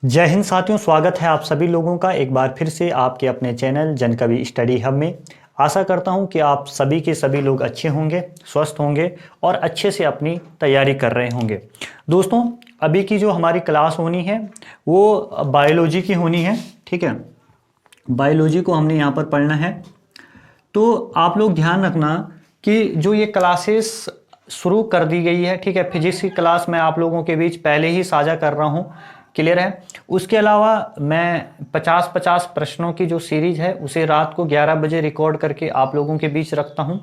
जय हिंद साथियों, स्वागत है आप सभी लोगों का एक बार फिर से आपके अपने चैनल जनकवि स्टडी हब में। आशा करता हूं कि आप सभी के सभी लोग अच्छे होंगे, स्वस्थ होंगे और अच्छे से अपनी तैयारी कर रहे होंगे। दोस्तों, अभी की जो हमारी क्लास होनी है वो बायोलॉजी की होनी है। ठीक है, बायोलॉजी को हमने यहाँ पर पढ़ना है। तो आप लोग ध्यान रखना कि जो ये क्लासेस शुरू कर दी गई है, ठीक है, फिजिक्स की क्लास मैं आप लोगों के बीच पहले ही साझा कर रहा हूँ, क्लियर है। उसके अलावा मैं 50-50 प्रश्नों की जो सीरीज है उसे रात को 11 बजे रिकॉर्ड करके आप लोगों के बीच रखता हूँ।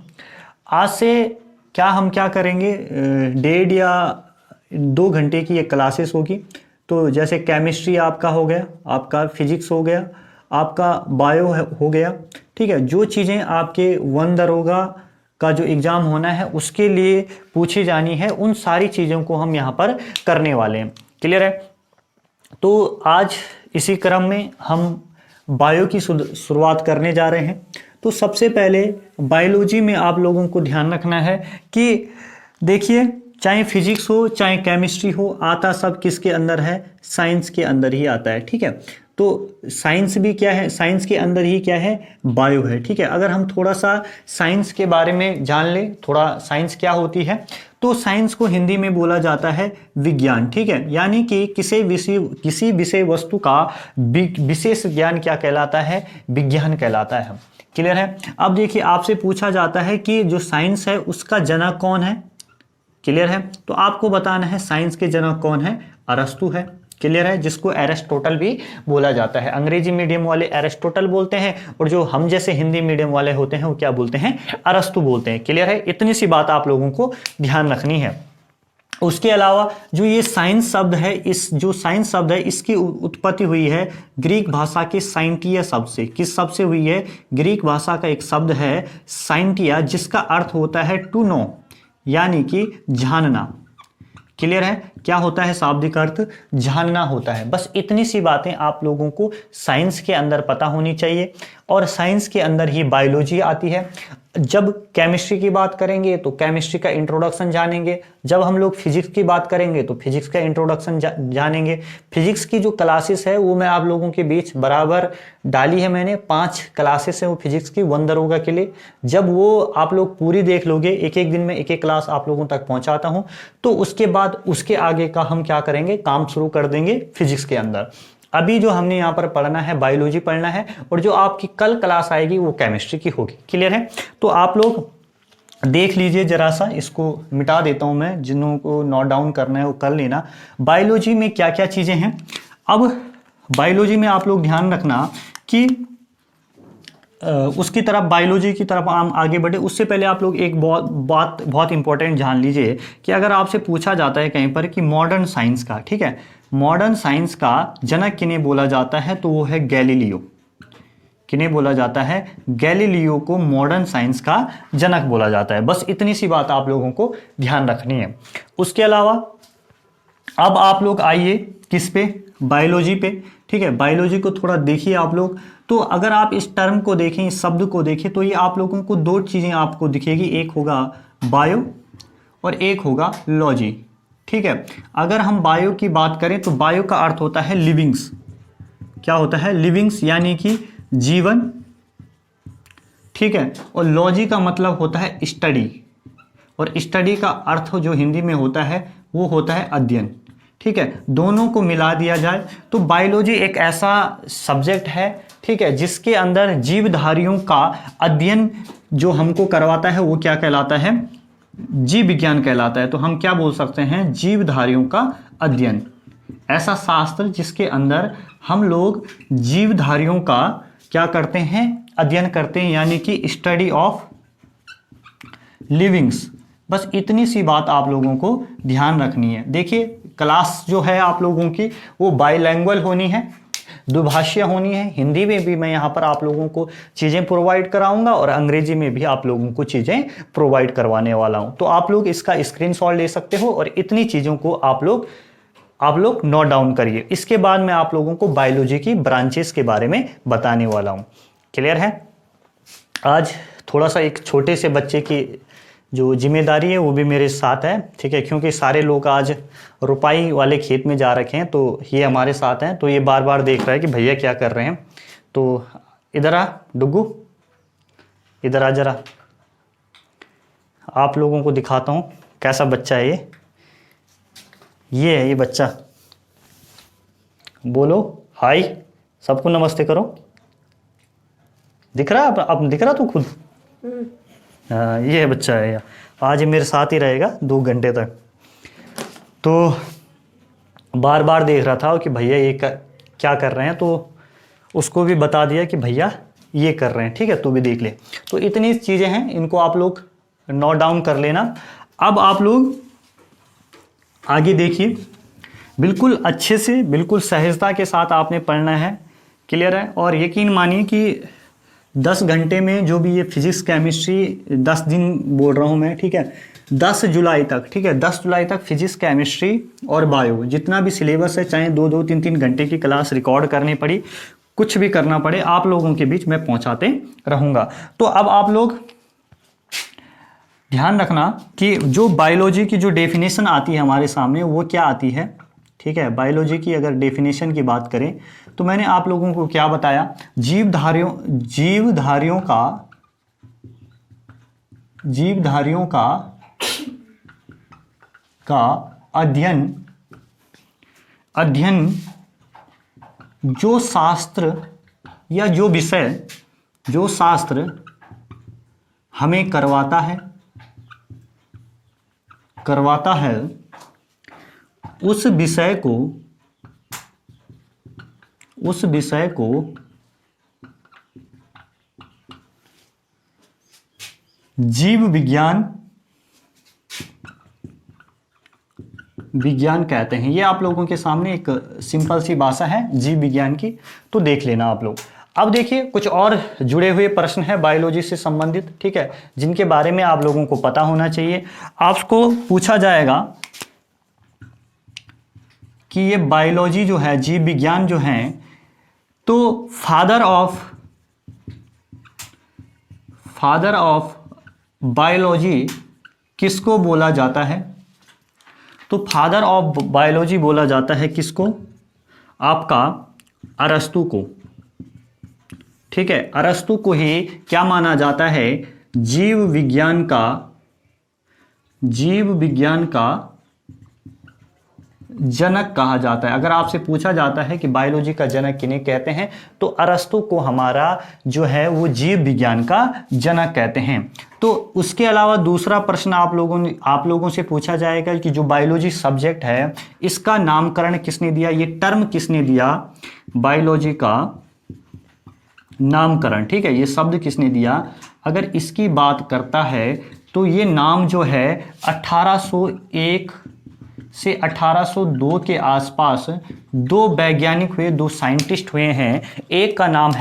आज से हम क्या करेंगे, 1.5 या 2 घंटे की ये क्लासेस होगी। तो जैसे केमिस्ट्री आपका हो गया, आपका फिजिक्स हो गया, आपका बायो हो गया, ठीक है। जो चीज़ें आपके वन दरोगा का जो एग्ज़ाम होना है उसके लिए पूछी जानी है, उन सारी चीज़ों को हम यहाँ पर करने वाले हैं, क्लियर है। तो आज इसी क्रम में हम बायो की शुरुआत करने जा रहे हैं। तो सबसे पहले बायोलॉजी में आप लोगों को ध्यान रखना है कि देखिए, चाहे फिजिक्स हो चाहे केमिस्ट्री हो, आता सब किसके अंदर है? साइंस के अंदर ही आता है, ठीक है। तो साइंस भी क्या है? साइंस के अंदर ही क्या है? बायो है, ठीक है। अगर हम थोड़ा सा साइंस के बारे में जान लें, थोड़ा साइंस क्या होती है, तो साइंस को हिंदी में बोला जाता है विज्ञान, ठीक है। यानी कि किसी विषय वस्तु का विशेष ज्ञान क्या कहलाता है? विज्ञान कहलाता है, क्लियर है। अब देखिए, आपसे पूछा जाता है कि जो साइंस है उसका जनक कौन है, क्लियर है। तो आपको बताना है साइंस के जनक कौन है? अरस्तु है, क्लियर है, जिसको एरिस्टोटल भी बोला जाता है। अंग्रेजी मीडियम वाले एरिस्टोटल बोलते हैं और जो हम जैसे हिंदी मीडियम वाले होते हैं वो क्या बोलते हैं? अरस्तु बोलते हैं, क्लियर है। इतनी सी बात आप लोगों को ध्यान रखनी है। उसके अलावा जो ये साइंस शब्द है, इस जो साइंस शब्द है इसकी उत्पत्ति हुई है ग्रीक भाषा के साइंटिया शब्द से। किस शब्द से हुई है? ग्रीक भाषा का एक शब्द है साइंटिया, जिसका अर्थ होता है टू नो, यानी कि जानना, क्लियर है। क्या होता है शाब्दिक अर्थ? जानना होता है। बस इतनी सी बातें आप लोगों को साइंस के अंदर पता होनी चाहिए और साइंस के अंदर ही बायोलॉजी आती है। जब केमिस्ट्री की बात करेंगे तो केमिस्ट्री का इंट्रोडक्शन जानेंगे, जब हम लोग फिजिक्स की बात करेंगे तो फिजिक्स का इंट्रोडक्शन जानेंगे। फिजिक्स की जो क्लासेस है वो मैं आप लोगों के बीच बराबर डाली है, मैंने 5 क्लासेस है वो फिजिक्स की, वन दरोगा के लिए। जब वो आप लोग पूरी देख लोगे, एक एक दिन में एक एक क्लास आप लोगों तक पहुंचाता हूं, तो उसके बाद उसके आगे का हम क्या करेंगे, काम शुरू कर देंगे फिजिक्स के अंदर। अभी जो हमने यहाँ पर पढ़ना है बायोलॉजी पढ़ना है, और जो आपकी कल क्लास आएगी वो केमिस्ट्री की होगी, क्लियर है। तो आप लोग देख लीजिए जरा सा, इसको मिटा देता हूं मैं, जिन्हों को नोट डाउन करना है वो कर लेना। बायोलॉजी में क्या क्या चीजें हैं। अब बायोलॉजी में आप लोग ध्यान रखना कि उसकी तरफ, बायोलॉजी की तरफ हम आगे बढ़े उससे पहले आप लोग एक बहुत इंपॉर्टेंट जान लीजिए कि अगर आपसे पूछा जाता है कहीं पर कि मॉडर्न साइंस का, ठीक है, मॉडर्न साइंस का जनक किन्हें बोला जाता है, तो वो है गैलीलियो। किन्हें बोला जाता है? गैलीलियो को मॉडर्न साइंस का जनक बोला जाता है। बस इतनी सी बात आप लोगों को ध्यान रखनी है। उसके अलावा अब आप लोग आइए किस पे? बायोलॉजी पे, ठीक है। बायोलॉजी को थोड़ा देखिए आप लोग। तो अगर आप इस टर्म को देखें, इस शब्द को देखें, तो ये आप लोगों को 2 चीजें आपको दिखेगी, एक होगा बायो और एक होगा लॉजी, ठीक है। अगर हम बायो की बात करें तो बायो का अर्थ होता है लिविंग्स। क्या होता है? लिविंग्स, यानी कि जीवन, ठीक है। और लॉजी का मतलब होता है स्टडी, और स्टडी का अर्थ जो हिंदी में होता है वो होता है अध्ययन, ठीक है। दोनों को मिला दिया जाए तो बायोलॉजी एक ऐसा सब्जेक्ट है, ठीक है, जिसके अंदर जीवधारियों का अध्ययन जो हमको करवाता है वो क्या कहलाता है? जीव विज्ञान कहलाता है। तो हम क्या बोल सकते हैं? जीवधारियों का अध्ययन, ऐसा शास्त्र जिसके अंदर हम लोग जीवधारियों का क्या करते हैं? अध्ययन करते हैं, यानी कि स्टडी ऑफ लिविंग्स। बस इतनी सी बात आप लोगों को ध्यान रखनी है। देखिए, क्लास जो है आप लोगों की वो बाइलैंग्वेज होनी है, दुभाषीय होनी है। हिंदी में भी मैं यहाँ पर आप लोगों को चीज़ें प्रोवाइड कराऊंगा और अंग्रेजी में भी आप लोगों को चीज़ें प्रोवाइड करवाने वाला हूँ। तो आप लोग इसका स्क्रीनशॉट ले सकते हो और इतनी चीज़ों को आप लोग नोट डाउन करिए। इसके बाद मैं आप लोगों को बायोलॉजी की ब्रांचेस के बारे में बताने वाला हूँ, क्लियर है। आज थोड़ा सा एक छोटे से बच्चे की जो जिम्मेदारी है वो भी मेरे साथ है, ठीक है, क्योंकि सारे लोग आज रुपाई वाले खेत में जा रखे हैं, तो ये हमारे साथ हैं। तो ये बार बार देख रहा है कि भैया क्या कर रहे हैं। तो इधर आ डुग्गू, इधर आ जरा, आप लोगों को दिखाता हूँ कैसा बच्चा है ये है ये बच्चा। बोलो हाय, सबको नमस्ते करो। दिख रहा है अब दिख रहा तू खुद? हाँ, ये है बच्चा है, आज मेरे साथ ही रहेगा 2 घंटे तक। तो बार बार देख रहा था कि भैया ये क्या कर रहे हैं, तो उसको भी बता दिया कि भैया ये कर रहे हैं, ठीक है, तू भी देख ले। तो इतनी चीज़ें हैं, इनको आप लोग नोट डाउन कर लेना। अब आप लोग आगे देखिए, बिल्कुल अच्छे से, बिल्कुल सहजता के साथ आपने पढ़ना है, क्लियर है। और यकीन मानिए कि 10 घंटे में जो भी ये फिजिक्स केमिस्ट्री 10 दिन बोल रहा हूँ मैं, ठीक है, 10 जुलाई तक, ठीक है, 10 जुलाई तक फिजिक्स केमिस्ट्री और बायो जितना भी सिलेबस है, चाहे 2-2, 3-3 घंटे की क्लास रिकॉर्ड करनी पड़ी, कुछ भी करना पड़े, आप लोगों के बीच मैं पहुंचाते रहूँगा। तो अब आप लोग ध्यान रखना कि जो बायोलॉजी की जो डेफिनेशन आती है हमारे सामने वो क्या आती है, ठीक है। बायोलॉजी की अगर डेफिनेशन की बात करें तो मैंने आप लोगों को क्या बताया, जीवधारियों का अध्ययन जो शास्त्र या जो विषय, जो शास्त्र हमें करवाता है उस विषय को जीव विज्ञान कहते हैं। ये आप लोगों के सामने एक सिंपल सी भाषा है जीव विज्ञान की, तो देख लेना आप लोग। अब देखिए कुछ और जुड़े हुए प्रश्न है बायोलॉजी से संबंधित, ठीक है, जिनके बारे में आप लोगों को पता होना चाहिए। आपको पूछा जाएगा कि ये बायोलॉजी जो है, जीव विज्ञान जो है, तो फादर ऑफ बायोलॉजी किसको बोला जाता है? तो फादर ऑफ बायोलॉजी बोला जाता है किसको? आपका अरस्तु को, ठीक है। अरस्तु को ही क्या माना जाता है? जीव विज्ञान का जनक कहा जाता है। अगर आपसे पूछा जाता है कि बायोलॉजी का जनक किन्हें कहते हैं, तो अरस्तु को हमारा जो है वो जीव विज्ञान का जनक कहते हैं। तो उसके अलावा दूसरा प्रश्न आप लोगों से पूछा जाएगा कि जो बायोलॉजी सब्जेक्ट है इसका नामकरण किसने दिया, ये टर्म किसने दिया, बायोलॉजी का नामकरण, ठीक है, ये शब्द किसने दिया। अगर इसकी बात करता है तो ये नाम जो है 1801 से 1802 के आसपास 2 वैज्ञानिक हुए, 2 साइंटिस्ट हुए हैं। एक का नाम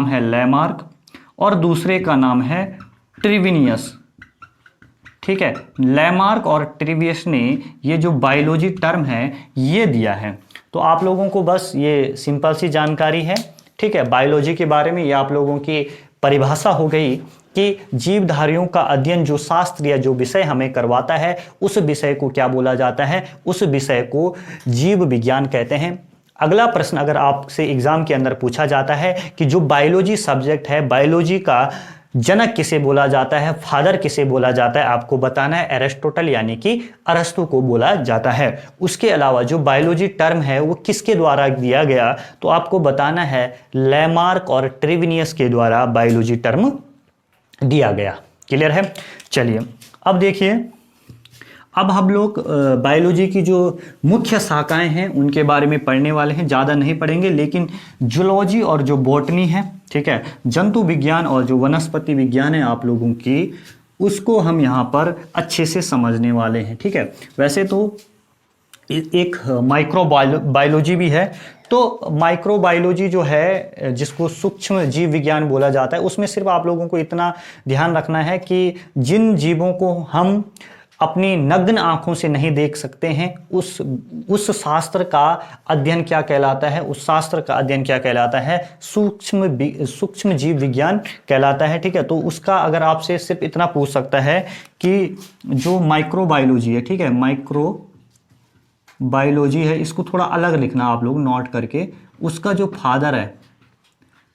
है लैमार्क और दूसरे का नाम है ट्रिविनियस, ठीक है। लैमार्क और ट्रिवियस ने ये जो बायोलॉजी टर्म है ये दिया है। तो आप लोगों को बस ये सिंपल सी जानकारी है, ठीक है, बायोलॉजी के बारे में। ये आप लोगों की परिभाषा हो गई कि जीवधारियों का अध्ययन जो शास्त्र या जो विषय हमें करवाता है उस विषय को क्या बोला जाता है, उस विषय को जीव विज्ञान कहते हैं। अगला प्रश्न अगर आपसे एग्जाम के अंदर पूछा जाता है कि जो बायोलॉजी सब्जेक्ट है, बायोलॉजी का जनक किसे बोला जाता है, फादर किसे बोला जाता है, आपको बताना है एरिस्टोटल यानी कि अरस्तु को बोला जाता है। उसके अलावा जो बायोलॉजी टर्म है वो किसके द्वारा दिया गया, तो आपको बताना है लैमार्क और ट्रिविनियस के द्वारा बायोलॉजी टर्म दिया गया। क्लियर है? चलिए अब देखिए, अब हम लोग बायोलॉजी की जो मुख्य शाखाएं हैं उनके बारे में पढ़ने वाले हैं। ज़्यादा नहीं पढ़ेंगे, लेकिन जूलॉजी और जो बॉटनी है, ठीक है, जंतु विज्ञान और जो वनस्पति विज्ञान है आप लोगों की, उसको हम यहाँ पर अच्छे से समझने वाले हैं, ठीक है। वैसे तो एक माइक्रोबायोलॉजी भी है, तो माइक्रोबायोलॉजी जो है जिसको सूक्ष्म जीव विज्ञान बोला जाता है, उसमें सिर्फ आप लोगों को इतना ध्यान रखना है कि जिन जीवों को हम अपनी नग्न आंखों से नहीं देख सकते हैं, उस शास्त्र का अध्ययन क्या कहलाता है? उस शास्त्र का अध्ययन क्या कहलाता है? सूक्ष्म जीव विज्ञान कहलाता है। ठीक है, तो उसका अगर आपसे सिर्फ इतना पूछ सकता है कि जो माइक्रोबायोलॉजी है, ठीक है, माइक्रोबायोलॉजी है, इसको थोड़ा अलग लिखना आप लोग नोट करके। उसका जो फादर है,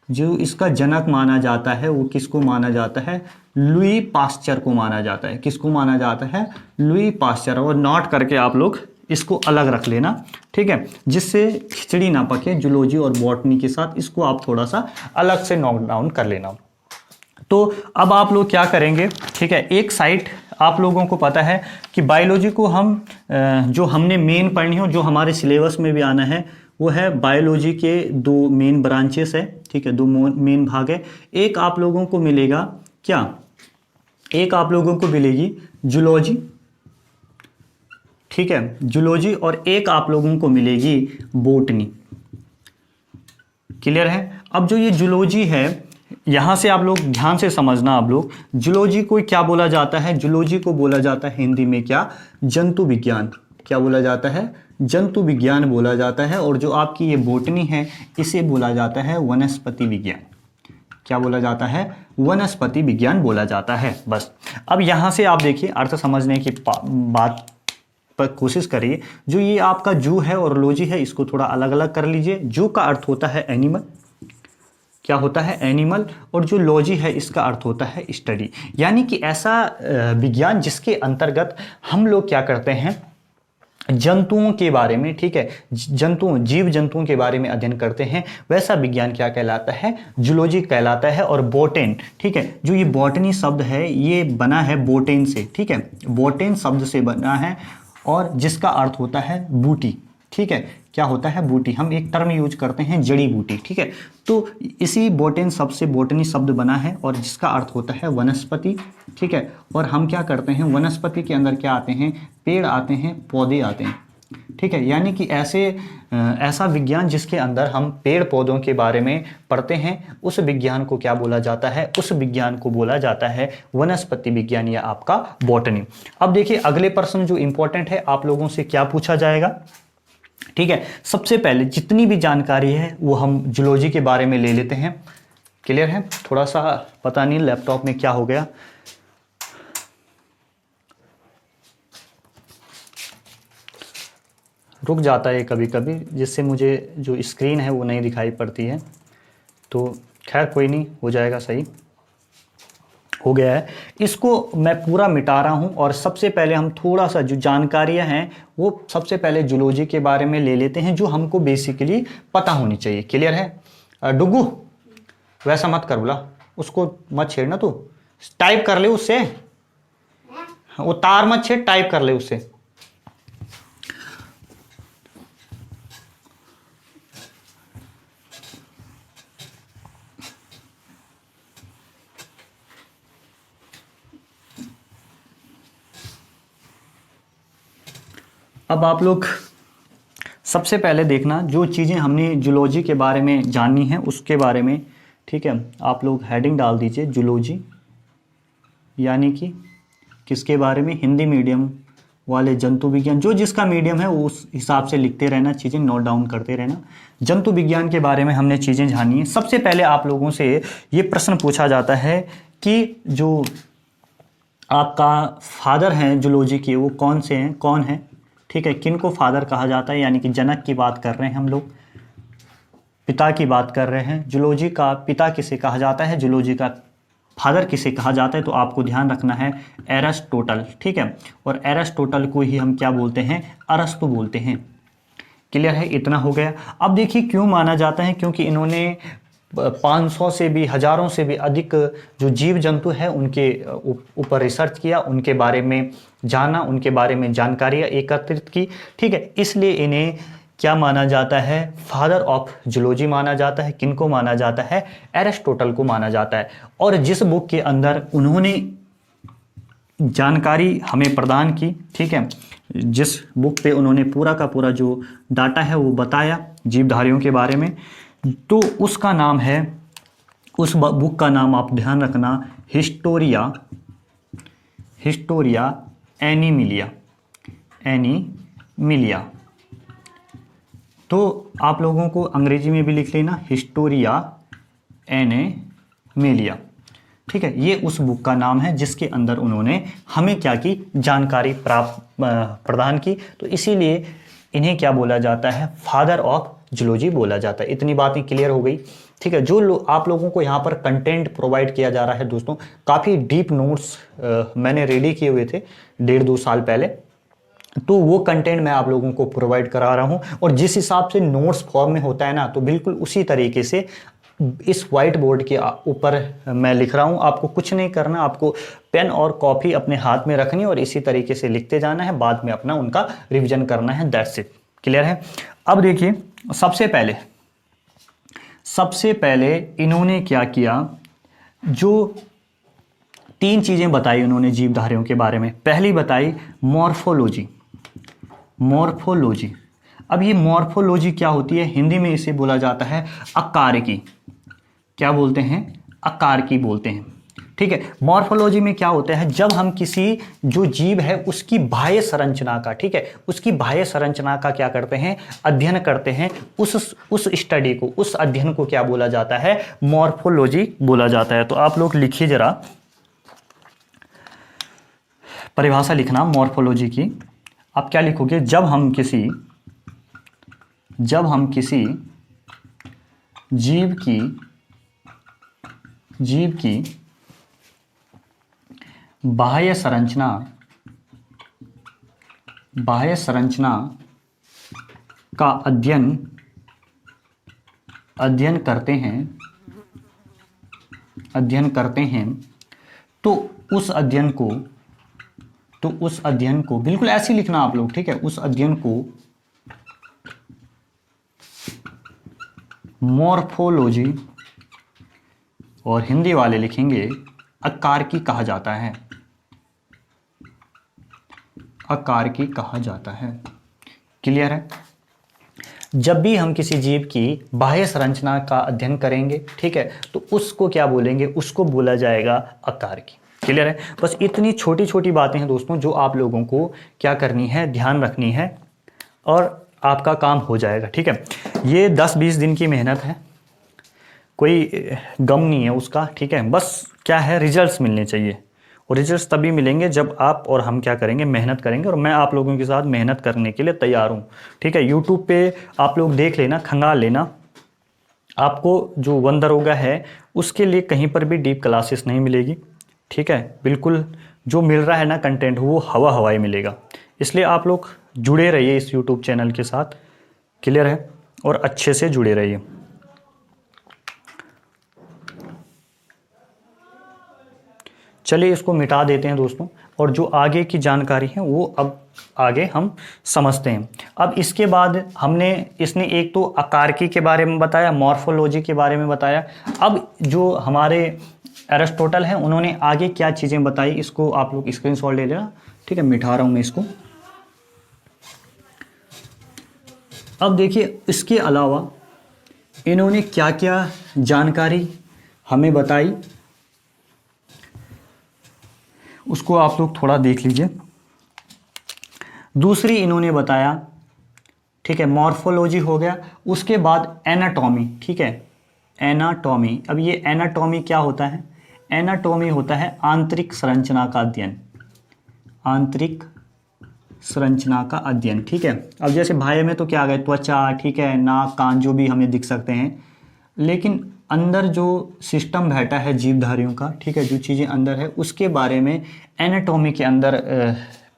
जो इसका जनक माना जाता है, वो किसको माना जाता है? लुई पास्चर को माना जाता है। किसको माना जाता है? Louis Pasteur. और नोट करके आप लोग इसको अलग रख लेना, ठीक है, जिससे खिचड़ी ना पके जूलॉजी और बॉटनी के साथ। इसको आप थोड़ा सा अलग से नोट डाउन कर लेना। तो अब आप लोग क्या करेंगे, ठीक है, एक साइड आप लोगों को पता है कि बायोलॉजी को हम जो हमने मेन पढ़नी हो, जो हमारे सिलेबस में भी आना है, वो है बायोलॉजी के दो मेन ब्रांचेस है, ठीक है, दो मेन भाग है। एक आप लोगों को मिलेगा क्या? एक आप लोगों को मिलेगी जूलॉजी, ठीक है, जूलॉजी, और एक आप लोगों को मिलेगी बॉटनी। क्लियर है? अब जो ये जूलॉजी है, यहां से आप लोग ध्यान से समझना। आप लोग जूलॉजी को क्या बोला जाता है? जूलॉजी को बोला जाता है हिंदी में क्या? जंतु विज्ञान। क्या बोला जाता है? जंतु विज्ञान बोला जाता है। और जो आपकी ये बॉटनी है, इसे बोला जाता है वनस्पति विज्ञान। क्या बोला जाता है? वनस्पति विज्ञान बोला जाता है। बस अब यहां से आप देखिए, अर्थ समझने की बात पर कोशिश करिए। जो ये आपका जू है और लॉजी है, इसको थोड़ा अलग अलग कर लीजिए। जू का अर्थ होता है एनिमल, क्या होता है? एनिमल। और जो लॉजी है, इसका अर्थ होता है स्टडी, यानी कि ऐसा विज्ञान जिसके अंतर्गत हम लोग क्या करते हैं? जंतुओं के बारे में, ठीक है, जीव जंतुओं के बारे में अध्ययन करते हैं। वैसा विज्ञान क्या कहलाता है? जूलॉजी कहलाता है। और बॉटेन, ठीक है, जो ये बॉटनी शब्द है, ये बना है बोटेन से, ठीक है, बोटेन शब्द से बना है, और जिसका अर्थ होता है बूटी। ठीक है, क्या होता है? बूटी। हम एक टर्म यूज करते हैं, जड़ी बूटी, ठीक है। तो इसी बोटेन शब्द से बॉटनी शब्द बना है, और जिसका अर्थ होता है वनस्पति, ठीक है। और हम क्या करते हैं? वनस्पति के अंदर क्या आते हैं? पेड़ आते हैं, पौधे आते हैं, ठीक है। यानी कि ऐसा विज्ञान जिसके अंदर हम पेड़ पौधों के बारे में पढ़ते हैं, उस विज्ञान को क्या बोला जाता है? उस विज्ञान को बोला जाता है वनस्पति विज्ञान, या आपका बॉटनी। अब देखिए अगले प्रश्न जो इंपॉर्टेंट है, आप लोगों से क्या पूछा जाएगा, ठीक है। सबसे पहले जितनी भी जानकारी है वो हम जूलॉजी के बारे में ले लेते हैं। क्लियर है? थोड़ा सा पता नहीं लैपटॉप में क्या हो गया, रुक जाता है कभी कभी, जिससे मुझे जो स्क्रीन है वो नहीं दिखाई पड़ती है। तो खैर कोई नहीं, हो जाएगा, सही हो गया है। इसको मैं पूरा मिटा रहा हूं, और सबसे पहले हम थोड़ा सा जो जानकारियां हैं वो सबसे पहले जूलॉजी के बारे में ले लेते हैं, जो हमको बेसिकली पता होनी चाहिए। क्लियर है? डुगू वैसा मत कर, बोला उसको मत छेड़ना, तू टाइप कर ले उससे, वो तार मत छेड़, टाइप कर ले उससे। अब आप लोग सबसे पहले देखना, जो चीज़ें हमने जूलॉजी के बारे में जाननी है उसके बारे में, ठीक है। आप लोग हेडिंग डाल दीजिए जूलॉजी, यानी कि किसके बारे में? हिंदी मीडियम वाले जंतु विज्ञान, जो जिसका मीडियम है वो उस हिसाब से लिखते रहना, चीज़ें नोट डाउन करते रहना। जंतु विज्ञान के बारे में हमने चीज़ें जानी है। सबसे पहले आप लोगों से ये प्रश्न पूछा जाता है कि जो आपका फादर हैं जूलॉजी के, वो कौन से हैं, कौन है, ठीक है, किन को फादर कहा जाता है? यानी कि जनक की बात कर रहे हैं हम लोग, पिता की बात कर रहे हैं। जूलॉजी का पिता किसे कहा जाता है? जूलॉजी का फादर किसे कहा जाता है? तो आपको ध्यान रखना है, एरिस्टोटल, ठीक है। और एरिस्टोटल को ही हम क्या बोलते हैं? अरस्तु बोलते हैं। क्लियर है? इतना हो गया। अब देखिए क्यों माना जाता है, क्योंकि इन्होंने 500 से भी, हजारों से भी अधिक जो जीव जंतु है उनके ऊपर रिसर्च किया, उनके बारे में जाना, उनके बारे में जानकारियाँ एकत्रित की, ठीक है। इसलिए इन्हें क्या माना जाता है? फादर ऑफ जूलॉजी माना जाता है। किनको माना जाता है? एरिस्टोटल को माना जाता है। और जिस बुक के अंदर उन्होंने जानकारी हमें प्रदान की, ठीक है, जिस बुक पे उन्होंने पूरा का पूरा जो डाटा है वो बताया जीवधारियों के बारे में, तो उसका नाम है, उस बुक का नाम आप ध्यान रखना, हिस्टोरिया एनीमिलिया, एनीमिलिया। तो आप लोगों को अंग्रेजी में भी लिख लेना, हिस्टोरिया एनीमिलिया। ठीक है, ये उस बुक का नाम है जिसके अंदर उन्होंने हमें क्या की, जानकारी प्रदान की। तो इसीलिए इन्हें क्या बोला जाता है, फादर ऑफ जूलॉजी बोला जाता है। इतनी बातें क्लियर हो गई। ठीक है, जो आप लोगों को यहाँ पर कंटेंट प्रोवाइड किया जा रहा है दोस्तों, काफ़ी डीप नोट्स मैंने रेडी किए हुए थे 1.5-2 साल पहले, तो वो कंटेंट मैं आप लोगों को प्रोवाइड करा रहा हूँ। और जिस हिसाब से नोट्स फॉर्म में होता है ना, तो बिल्कुल उसी तरीके से इस वाइट बोर्ड के ऊपर मैं लिख रहा हूँ। आपको कुछ नहीं करना, आपको पेन और कॉपी अपने हाथ में रखनी और इसी तरीके से लिखते जाना है, बाद में अपना उनका रिवीजन करना है। That's it. क्लियर है। अब देखिए, सबसे पहले इन्होंने क्या किया, जो 3 चीजें बताई उन्होंने जीवधारियों के बारे में। पहली बताई मॉर्फोलॉजी। अब ये मॉर्फोलॉजी क्या होती है, हिंदी में इसे बोला जाता है आकारिकी। क्या बोलते हैं, आकारिकी बोलते हैं। ठीक है, मॉर्फोलॉजी में क्या होता है, जब हम किसी जो जीव है उसकी बाह्य संरचना का, ठीक है, उसकी बाह्य संरचना का क्या करते हैं, अध्ययन करते हैं, उस स्टडी को, उस अध्ययन को क्या बोला जाता है, मॉर्फोलॉजी बोला जाता है। तो आप लोग लिखिए जरा, परिभाषा लिखना मॉर्फोलॉजी की। आप क्या लिखोगे, जब हम किसी जीव की बाह्य संरचना का अध्ययन करते हैं, तो उस अध्ययन को बिल्कुल ऐसे ही लिखना आप लोग। ठीक है, उस अध्ययन को मॉर्फोलॉजी, और हिंदी वाले लिखेंगे आकारिकी कहा जाता है। आकारिकी कहा जाता है। क्लियर है। जब भी हम किसी जीव की बाह्य संरचना का अध्ययन करेंगे, ठीक है, तो उसको क्या बोलेंगे, उसको बोला जाएगा आकारिकी। क्लियर है। बस इतनी छोटी छोटी बातें हैं दोस्तों, जो आप लोगों को क्या करनी है, ध्यान रखनी है, और आपका काम हो जाएगा। ठीक है, ये 10-20 दिन की मेहनत है, कोई गम नहीं है उसका। ठीक है, बस क्या है, रिजल्ट्स मिलने चाहिए, और रिजल्ट्स तभी मिलेंगे जब आप और हम क्या करेंगे, मेहनत करेंगे। और मैं आप लोगों के साथ मेहनत करने के लिए तैयार हूँ। ठीक है, यूट्यूब पे आप लोग देख लेना, खंगाल लेना। आपको जो वन दरोगा है उसके लिए कहीं पर भी डीप क्लासेस नहीं मिलेगी। ठीक है, बिल्कुल जो मिल रहा है ना कंटेंट, वो हवाई मिलेगा। इसलिए आप लोग जुड़े रहिए इस यूट्यूब चैनल के साथ। क्लियर है, और अच्छे से जुड़े रहिए। चलिए इसको मिटा देते हैं दोस्तों, और जो आगे की जानकारी है वो अब आगे हम समझते हैं। अब इसके बाद इसने एक तो आकारिकी के बारे में बताया, मॉर्फोलॉजी के बारे में बताया। अब जो हमारे एरिस्टोटल हैं, उन्होंने आगे क्या चीज़ें बताई, इसको आप लोग स्क्रीनशॉट ले लेना। ठीक है, मिटा रहा हूँ मैं इसको। अब देखिए, इसके अलावा इन्होंने क्या क्या जानकारी हमें बताई, उसको आप लोग थोड़ा देख लीजिए। दूसरी इन्होंने बताया, ठीक है, मॉर्फोलॉजी हो गया। उसके बाद एनाटॉमी। ठीक है, एनाटॉमी। अब ये एनाटॉमी क्या होता है, एनाटॉमी होता है आंतरिक संरचना का अध्ययन। आंतरिक संरचना का अध्ययन। ठीक है, अब जैसे बाह्य में तो क्या आ गए, त्वचा, ठीक है, नाक, कान, जो भी हमें दिख सकते हैं, लेकिन अंदर जो सिस्टम बैठा है जीवधारियों का, ठीक है, जो चीज़ें अंदर है, उसके बारे में एनाटॉमी के अंदर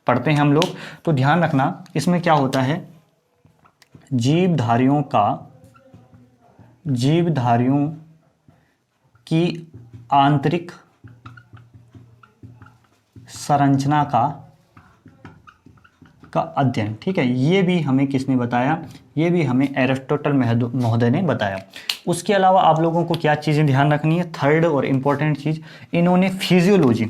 पढ़ते हैं हम लोग। तो ध्यान रखना, इसमें क्या होता है, जीवधारियों की आंतरिक संरचना का अध्ययन। ठीक है, ये भी हमें किसने बताया, ये भी हमें एरिस्टोटल महोदय ने बताया। उसके अलावा आप लोगों को क्या चीज़ें ध्यान रखनी है, थर्ड और इम्पोर्टेंट चीज़, इन्होंने फिजियोलॉजी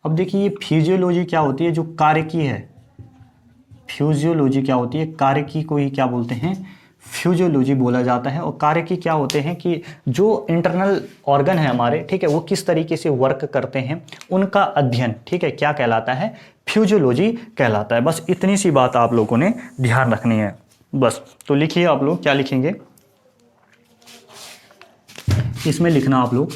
अब देखिए, ये फिजियोलॉजी क्या होती है, जो कार्य की है, फिजियोलॉजी क्या होती है, कार्य की को ही क्या बोलते हैं, फिजियोलॉजी बोला जाता है। और कार्य की क्या होते हैं कि जो इंटरनल ऑर्गन है हमारे, ठीक है, वो किस तरीके से वर्क करते हैं, उनका अध्ययन, ठीक है, क्या कहलाता है, फिजियोलॉजी कहलाता है। बस इतनी सी बात आप लोगों ने ध्यान रखनी है बस। तो लिखिए आप लोग, क्या लिखेंगे इसमें, लिखना आप लोग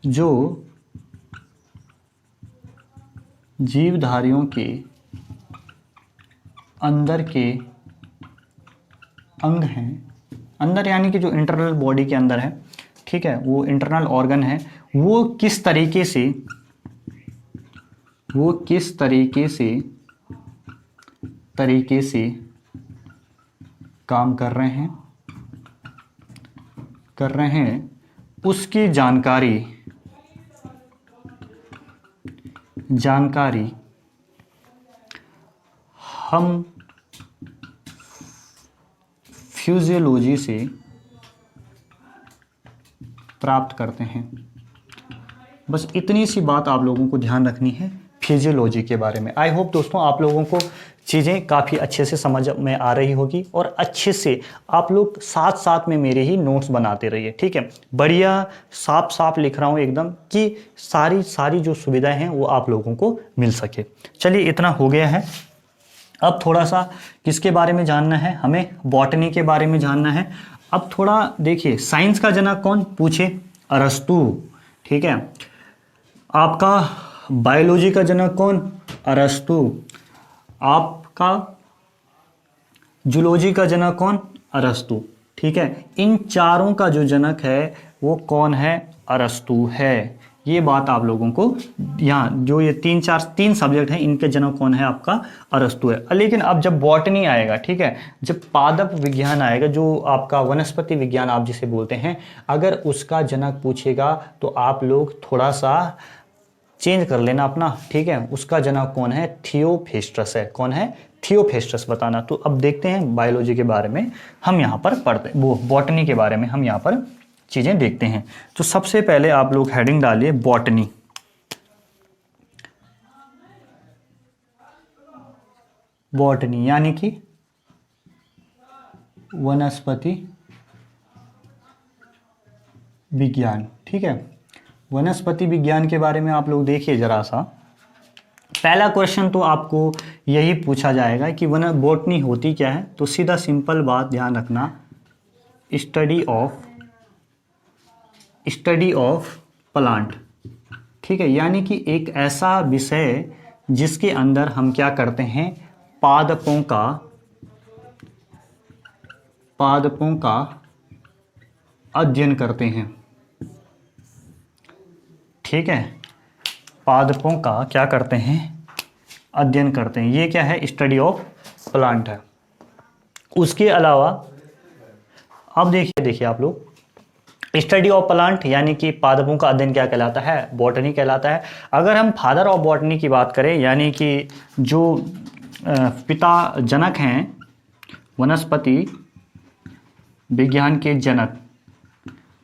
जो जीवधारियों के अंदर के अंग हैं, अंदर यानी कि जो इंटरनल बॉडी के अंदर है, ठीक है, वो इंटरनल ऑर्गन है, वो किस तरीके से काम कर रहे हैं उसकी जानकारी हम फिजियोलॉजी से प्राप्त करते हैं। बस इतनी सी बात आप लोगों को ध्यान रखनी है फिजियोलॉजी के बारे में। आई होप दोस्तों आप लोगों को चीज़ें काफ़ी अच्छे से समझ में आ रही होगी और अच्छे से आप लोग साथ साथ में मेरे ही नोट्स बनाते रहिए, ठीक है। बढ़िया साफ साफ लिख रहा हूँ एकदम कि सारी जो सुविधाएं हैं वो आप लोगों को मिल सके। चलिए इतना हो गया है। अब थोड़ा सा किसके बारे में जानना है, हमें बॉटनी के बारे में जानना है। अब थोड़ा देखिए, साइंस का जनक कौन, पूछे अरस्तु, ठीक है। आपका बायोलॉजी का जनक कौन, अरस्तु। आपका जूलॉजी का जनक कौन, अरस्तु, ठीक है। इन चारों का जो जनक है वो कौन है, अरस्तु है। ये बात आप लोगों को यहाँ जो ये तीन सब्जेक्ट हैं इनके जनक कौन है, आपका अरस्तु है। लेकिन अब जब बॉटनी आएगा, ठीक है, जब पादप विज्ञान आएगा, जो आपका वनस्पति विज्ञान आप जिसे बोलते हैं, अगर उसका जनक पूछेगा तो आप लोग थोड़ा सा चेंज कर लेना अपना, ठीक है। उसका जनक कौन है, थियोफेस्टस है। कौन है, थियोफेस्टस बताना। तो अब देखते हैं बायोलॉजी के बारे में हम यहाँ पर पढ़ते, वो बॉटनी के बारे में हम यहाँ पर चीजें देखते हैं। तो सबसे पहले आप लोग हेडिंग डालिए बॉटनी। बॉटनी यानी कि वनस्पति विज्ञान, ठीक है। वनस्पति विज्ञान के बारे में आप लोग देखिए जरा सा। पहला क्वेश्चन तो आपको यही पूछा जाएगा कि बॉटनी होती क्या है। तो सीधा सिंपल बात ध्यान रखना, स्टडी ऑफ प्लांट, ठीक है। यानी कि एक ऐसा विषय जिसके अंदर हम क्या करते हैं, पादपों का अध्ययन करते हैं, ठीक है। पादपों का क्या करते हैं, अध्ययन करते हैं। ये क्या है, स्टडी ऑफ प्लांट है। उसके अलावा अब देखिए आप लोग, स्टडी ऑफ प्लांट यानी कि पादपों का अध्ययन क्या कहलाता है, बॉटनी कहलाता है। अगर हम फादर ऑफ बॉटनी की बात करें, यानी कि जो पिता जनक हैं वनस्पति विज्ञान के जनक,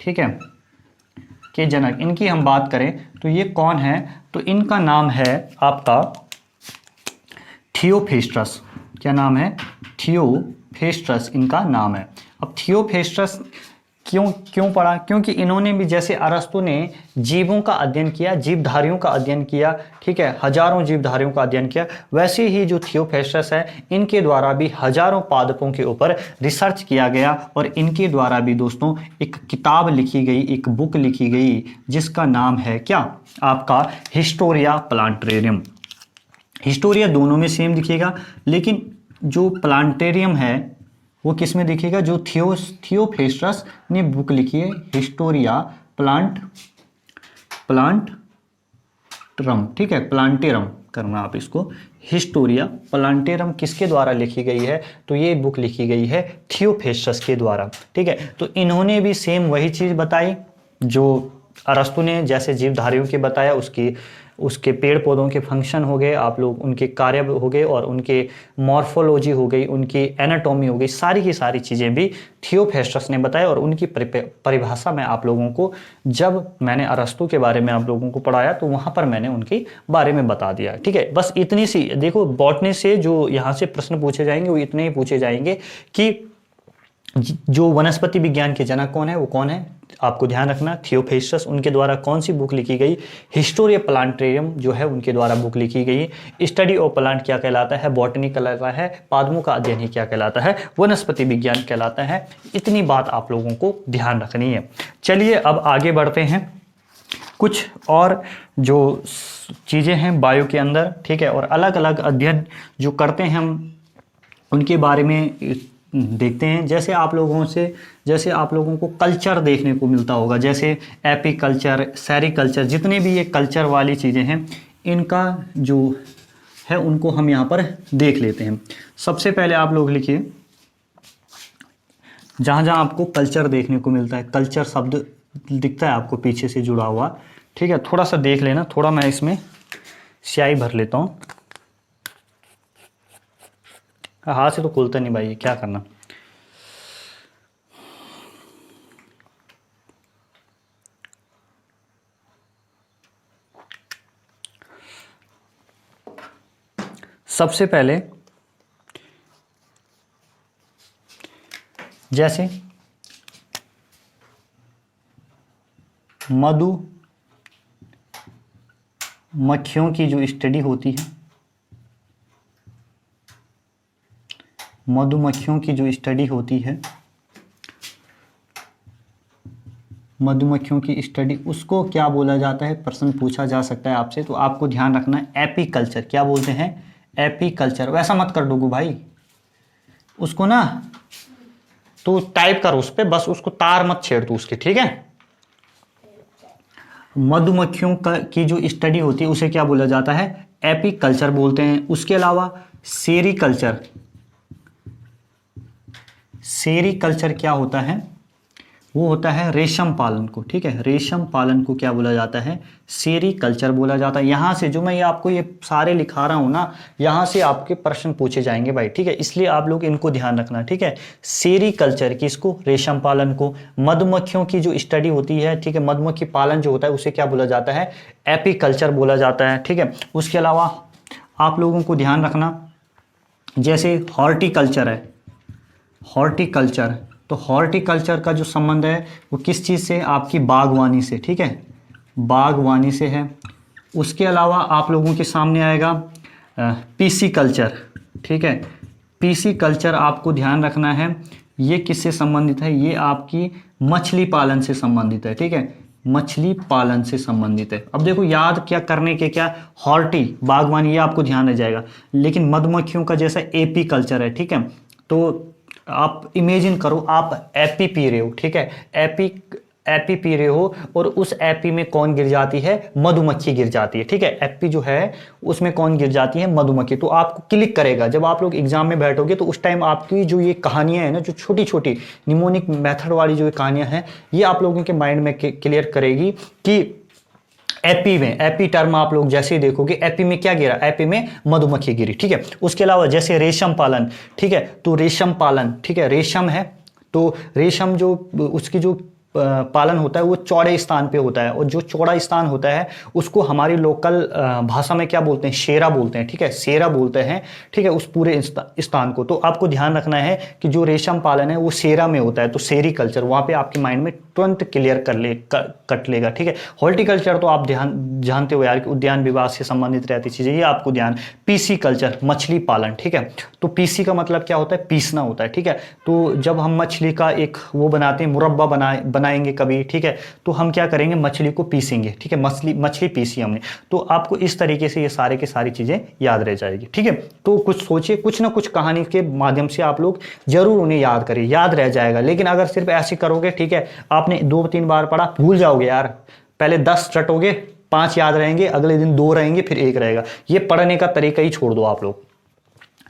ठीक है, के जनक, इनकी हम बात करें तो ये कौन है, तो इनका नाम है आपका थियोफेस्टस। क्या नाम है, थियोफेस्टस इनका नाम है। अब थियोफेस्टस क्यों पढ़ा, क्योंकि इन्होंने भी जैसे अरस्तु ने जीवों का अध्ययन किया, जीवधारियों का अध्ययन किया, ठीक है, हजारों जीवधारियों का अध्ययन किया, वैसे ही जो थियोफेस्टस है इनके द्वारा भी हजारों पादपों के ऊपर रिसर्च किया गया। और इनके द्वारा भी दोस्तों एक किताब लिखी गई, एक बुक लिखी गई, जिसका नाम है क्या, आपका हिस्टोरिया प्लांटेरियम। हिस्टोरिया दोनों में सेम दिखेगा, लेकिन जो प्लांटेरियम है वो किस में दिखेगा, जो थियोफेस्टस ने बुक लिखी है, हिस्टोरिया प्लांटेरम, ठीक है, प्लांटेरम करना आप इसको। हिस्टोरिया प्लांटेरम किसके द्वारा लिखी गई है, तो ये बुक लिखी गई है थियोफेस्टस के द्वारा, ठीक है। तो इन्होंने भी सेम वही चीज़ बताई जो अरस्तु ने जैसे जीवधारियों के बताया, उसकी उसके पेड़ पौधों के फंक्शन हो गए, आप लोग उनके कार्य हो गए, और उनके मॉर्फोलॉजी हो गई, उनकी एनाटॉमी हो गई, सारी की सारी चीज़ें भी थियोफेस्टस ने बताया। और उनकी परिभाषा में आप लोगों को, जब मैंने अरस्तु के बारे में आप लोगों को पढ़ाया तो वहाँ पर मैंने उनके बारे में बता दिया। ठीक है, बस इतनी सी देखो, बॉटनी से जो यहाँ से प्रश्न पूछे जाएंगे वो इतने ही पूछे जाएंगे कि जो वनस्पति विज्ञान के जनक कौन है, वो कौन है, आपको ध्यान रखना, थियोफेस्टस। उनके द्वारा कौन सी बुक लिखी गई, हिस्टोरी ऑफ प्लांटेरियम जो है उनके द्वारा बुक लिखी गई। स्टडी ऑफ प्लांट क्या कहलाता है, बॉटनी कहलाता है। पादमों का अध्ययन ही क्या कहलाता है, वनस्पति विज्ञान कहलाता है। इतनी बात आप लोगों को ध्यान रखनी है। चलिए अब आगे बढ़ते हैं, कुछ और जो चीज़ें हैं बायो के अंदर, ठीक है, और अलग अलग अध्ययन जो करते हैं हम उनके बारे में देखते हैं। जैसे आप लोगों को कल्चर देखने को मिलता होगा, जैसे एपीकल्चर, सेरीकल्चर, जितने भी ये कल्चर वाली चीज़ें हैं, इनका जो है उनको हम यहाँ पर देख लेते हैं। सबसे पहले आप लोग लिखिए, जहाँ जहाँ आपको कल्चर देखने को मिलता है, कल्चर शब्द दिखता है आपको पीछे से जुड़ा हुआ, ठीक है, थोड़ा सा देख लेना। थोड़ा मैं इसमें स्याही भर लेता हूँ, हाथ से तो खुलता नहीं भाई, क्या करना। सबसे पहले जैसे मधुमक्खियों की जो स्टडी होती है, मधुमक्खियों की जो स्टडी होती है, मधुमक्खियों की स्टडी, उसको क्या बोला जाता है, प्रश्न पूछा जा सकता है आपसे। तो आपको ध्यान रखना है, एपीकल्चर। क्या बोलते हैं, एपीकल्चर। वैसा मत कर डोगू भाई, उसको ना तो टाइप कर उस पे, बस उसको तार मत छेड़ तू उसके, ठीक है। मधुमक्खियों की जो स्टडी होती है उसे क्या बोला जाता है, एपीकल्चर बोलते हैं। उसके अलावा सेरीकल्चर, सेरीकल्चर क्या होता है, वो होता है रेशम पालन को, ठीक है, रेशम पालन को क्या बोला जाता है, सेरीकल्चर बोला जाता है। यहाँ से जो मैं ये आपको ये सारे लिखा रहा हूँ ना, यहाँ से आपके प्रश्न पूछे जाएंगे भाई, ठीक है, इसलिए आप लोग इनको ध्यान रखना, ठीक है। सेरीकल्चर किसको, रेशम पालन को। मधुमक्खियों की जो स्टडी होती है, ठीक है, मधुमक्खी पालन जो होता है उसे क्या बोला जाता है, एपीकल्चर बोला जाता है, ठीक है। उसके अलावा आप लोगों को ध्यान रखना, जैसे हॉर्टिकल्चर है, हॉर्टिकल्चर, तो हॉर्टिकल्चर का जो संबंध है वो किस चीज़ से, आपकी बागवानी से, ठीक है, बागवानी से है। उसके अलावा आप लोगों के सामने आएगा पीसी कल्चर, ठीक है। पीसी कल्चर आपको ध्यान रखना है, ये किससे संबंधित है, ये आपकी मछली पालन से संबंधित है, ठीक है, मछली पालन से संबंधित है। अब देखो याद क्या करने के, क्या हॉर्टी बागवानी, ये आपको ध्यान रह जाएगा, लेकिन मधुमक्खियों का जैसा एपी कल्चर है, ठीक है। तो आप इमेजिन करो, आप एपी पी रहे हो, ठीक है, एपी पी रहे हो, और उस एपी में कौन गिर जाती है, मधुमक्खी गिर जाती है, ठीक है। एपी जो है उसमें कौन गिर जाती है, मधुमक्खी। तो आपको क्लिक करेगा, जब आप लोग एग्जाम में बैठोगे तो उस टाइम आपकी जो ये कहानियां हैं ना, जो छोटी छोटी निमोनिक मेथड वाली जो कहानियां हैं, ये आप लोगों के माइंड में क्लियर करेगी कि एपी में, एपी टर्म आप लोग जैसे ही देखोगे, एपी में क्या गिरा, एपी में मधुमक्खी गिरी, ठीक है। उसके अलावा जैसे रेशम पालन, ठीक है, तो रेशम पालन, ठीक है, रेशम है तो रेशम जो उसकी जो पालन होता है वो चौड़े स्थान पे होता है, और जो चौड़ा स्थान होता है उसको हमारी लोकल भाषा में क्या बोलते हैं, शेरा बोलते हैं, ठीक है, शेरा बोलते हैं, ठीक है, उस पूरे स्थान को। तो आपको ध्यान रखना है कि जो रेशम पालन है वो शेरा में होता है, तो सेरीकल्चर वहां पे आपके माइंड में तुरंत क्लियर कट लेगा, ठीक है। हॉर्टिकल्चर तो आप जानते हो यार कि उद्यान विभाग से संबंधित रहती चीजें, ये आपको ध्यान। पीसी कल्चर मछली पालन, ठीक है, तो पीसी का मतलब क्या होता है, पीसना होता है, ठीक है। तो जब हम मछली का एक वो बनाते हैं, मुरब्बा बनाएंगे कभी, ठीक है, तो हम क्या करेंगे, मछली को पीसेंगे, ठीक है, मछली पीसी हमने। तो आपको इस तरीके से ये सारे की सारी चीजें याद रह जाएगी, ठीक है। तो कुछ सोचिए, कुछ ना कुछ कहानी के माध्यम से आप लोग जरूर उन्हें याद करिए, याद रह जाएगा। लेकिन अगर सिर्फ ऐसे करोगे, ठीक है, आपने 2-3 बार पढ़ा, भूल जाओगे यार। पहले 10 रटोगे, 5 याद रहेंगे, अगले दिन 2 रहेंगे, फिर 1 रहेगा। ये पढ़ने का तरीका ही छोड़ दो आप लोग।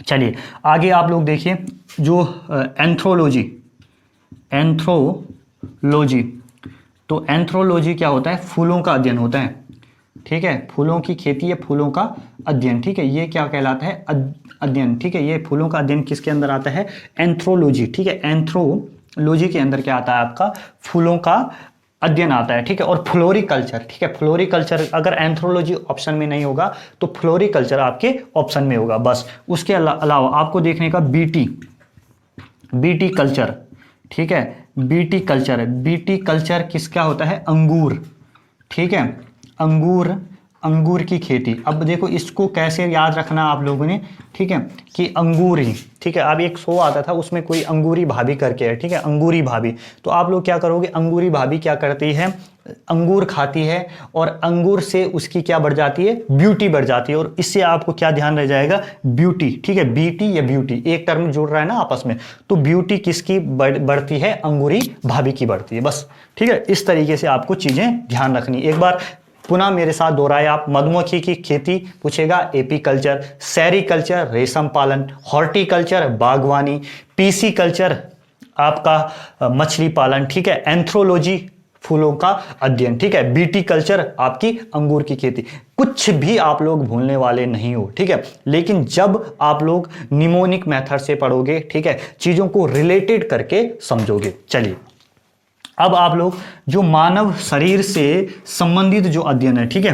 चलिए आगे आप लोग देखिए, जो एंथ्रोलॉजी, तो एंथ्रोलॉजी क्या होता है, फूलों का अध्ययन होता है, ठीक है, फूलों की खेती या फूलों का अध्ययन, ठीक है, ये क्या कहलाता है, अध्ययन, ठीक है, ये फूलों का अध्ययन किसके अंदर आता है, एंथ्रोलॉजी, ठीक है, एंथ्रोलॉजी के अंदर क्या आता है आपका, फूलों का अध्ययन आता है, ठीक है, और फ्लोरिकल्चर, ठीक है, फ्लोरिकल्चर अगर एंथ्रोलॉजी ऑप्शन में नहीं होगा तो फ्लोरिकल्चर आपके ऑप्शन में होगा बस। उसके अलावा आपको देखने का बीटी कल्चर, ठीक है, बीटी कल्चर किसका होता है, अंगूर, ठीक है, अंगूर की खेती। अब देखो इसको कैसे याद रखना आप लोगों ने, ठीक है, कि अंगूरी, ठीक है, अब एक शो आता था उसमें कोई अंगूरी भाभी करके है, ठीक है, अंगूरी भाभी, तो आप लोग क्या करोगे, अंगूरी भाभी क्या करती है, अंगूर खाती है और अंगूर से उसकी क्या बढ़ जाती है, ब्यूटी बढ़ जाती है, और इससे आपको क्या ध्यान रह जाएगा, ब्यूटी, ठीक है, बीटी या ब्यूटी एक टर्म जुड़ रहा है ना आपस में, तो ब्यूटी किसकी बढ़ती है, अंगूरी भाभी की बढ़ती है बस, ठीक है। इस तरीके से आपको चीजें ध्यान रखनी। एक बार पुनः मेरे साथ दोहराए आप, मधुमक्खी की खेती पूछेगा एपीकल्चर, सेरीकल्चर रेशम पालन, हॉर्टिकल्चर बागवानी, पीसी कल्चर आपका मछली पालन, ठीक है, एंथ्रोलॉजी फूलों का अध्ययन, ठीक है, बीटी कल्चर आपकी अंगूर की खेती। कुछ भी आप लोग भूलने वाले नहीं हो, ठीक है, लेकिन जब आप लोग निमोनिक मेथड से पढ़ोगे, ठीक है, चीजों को रिलेटेड करके समझोगे। चलिए अब आप लोग जो मानव शरीर से संबंधित जो अध्ययन है, ठीक है,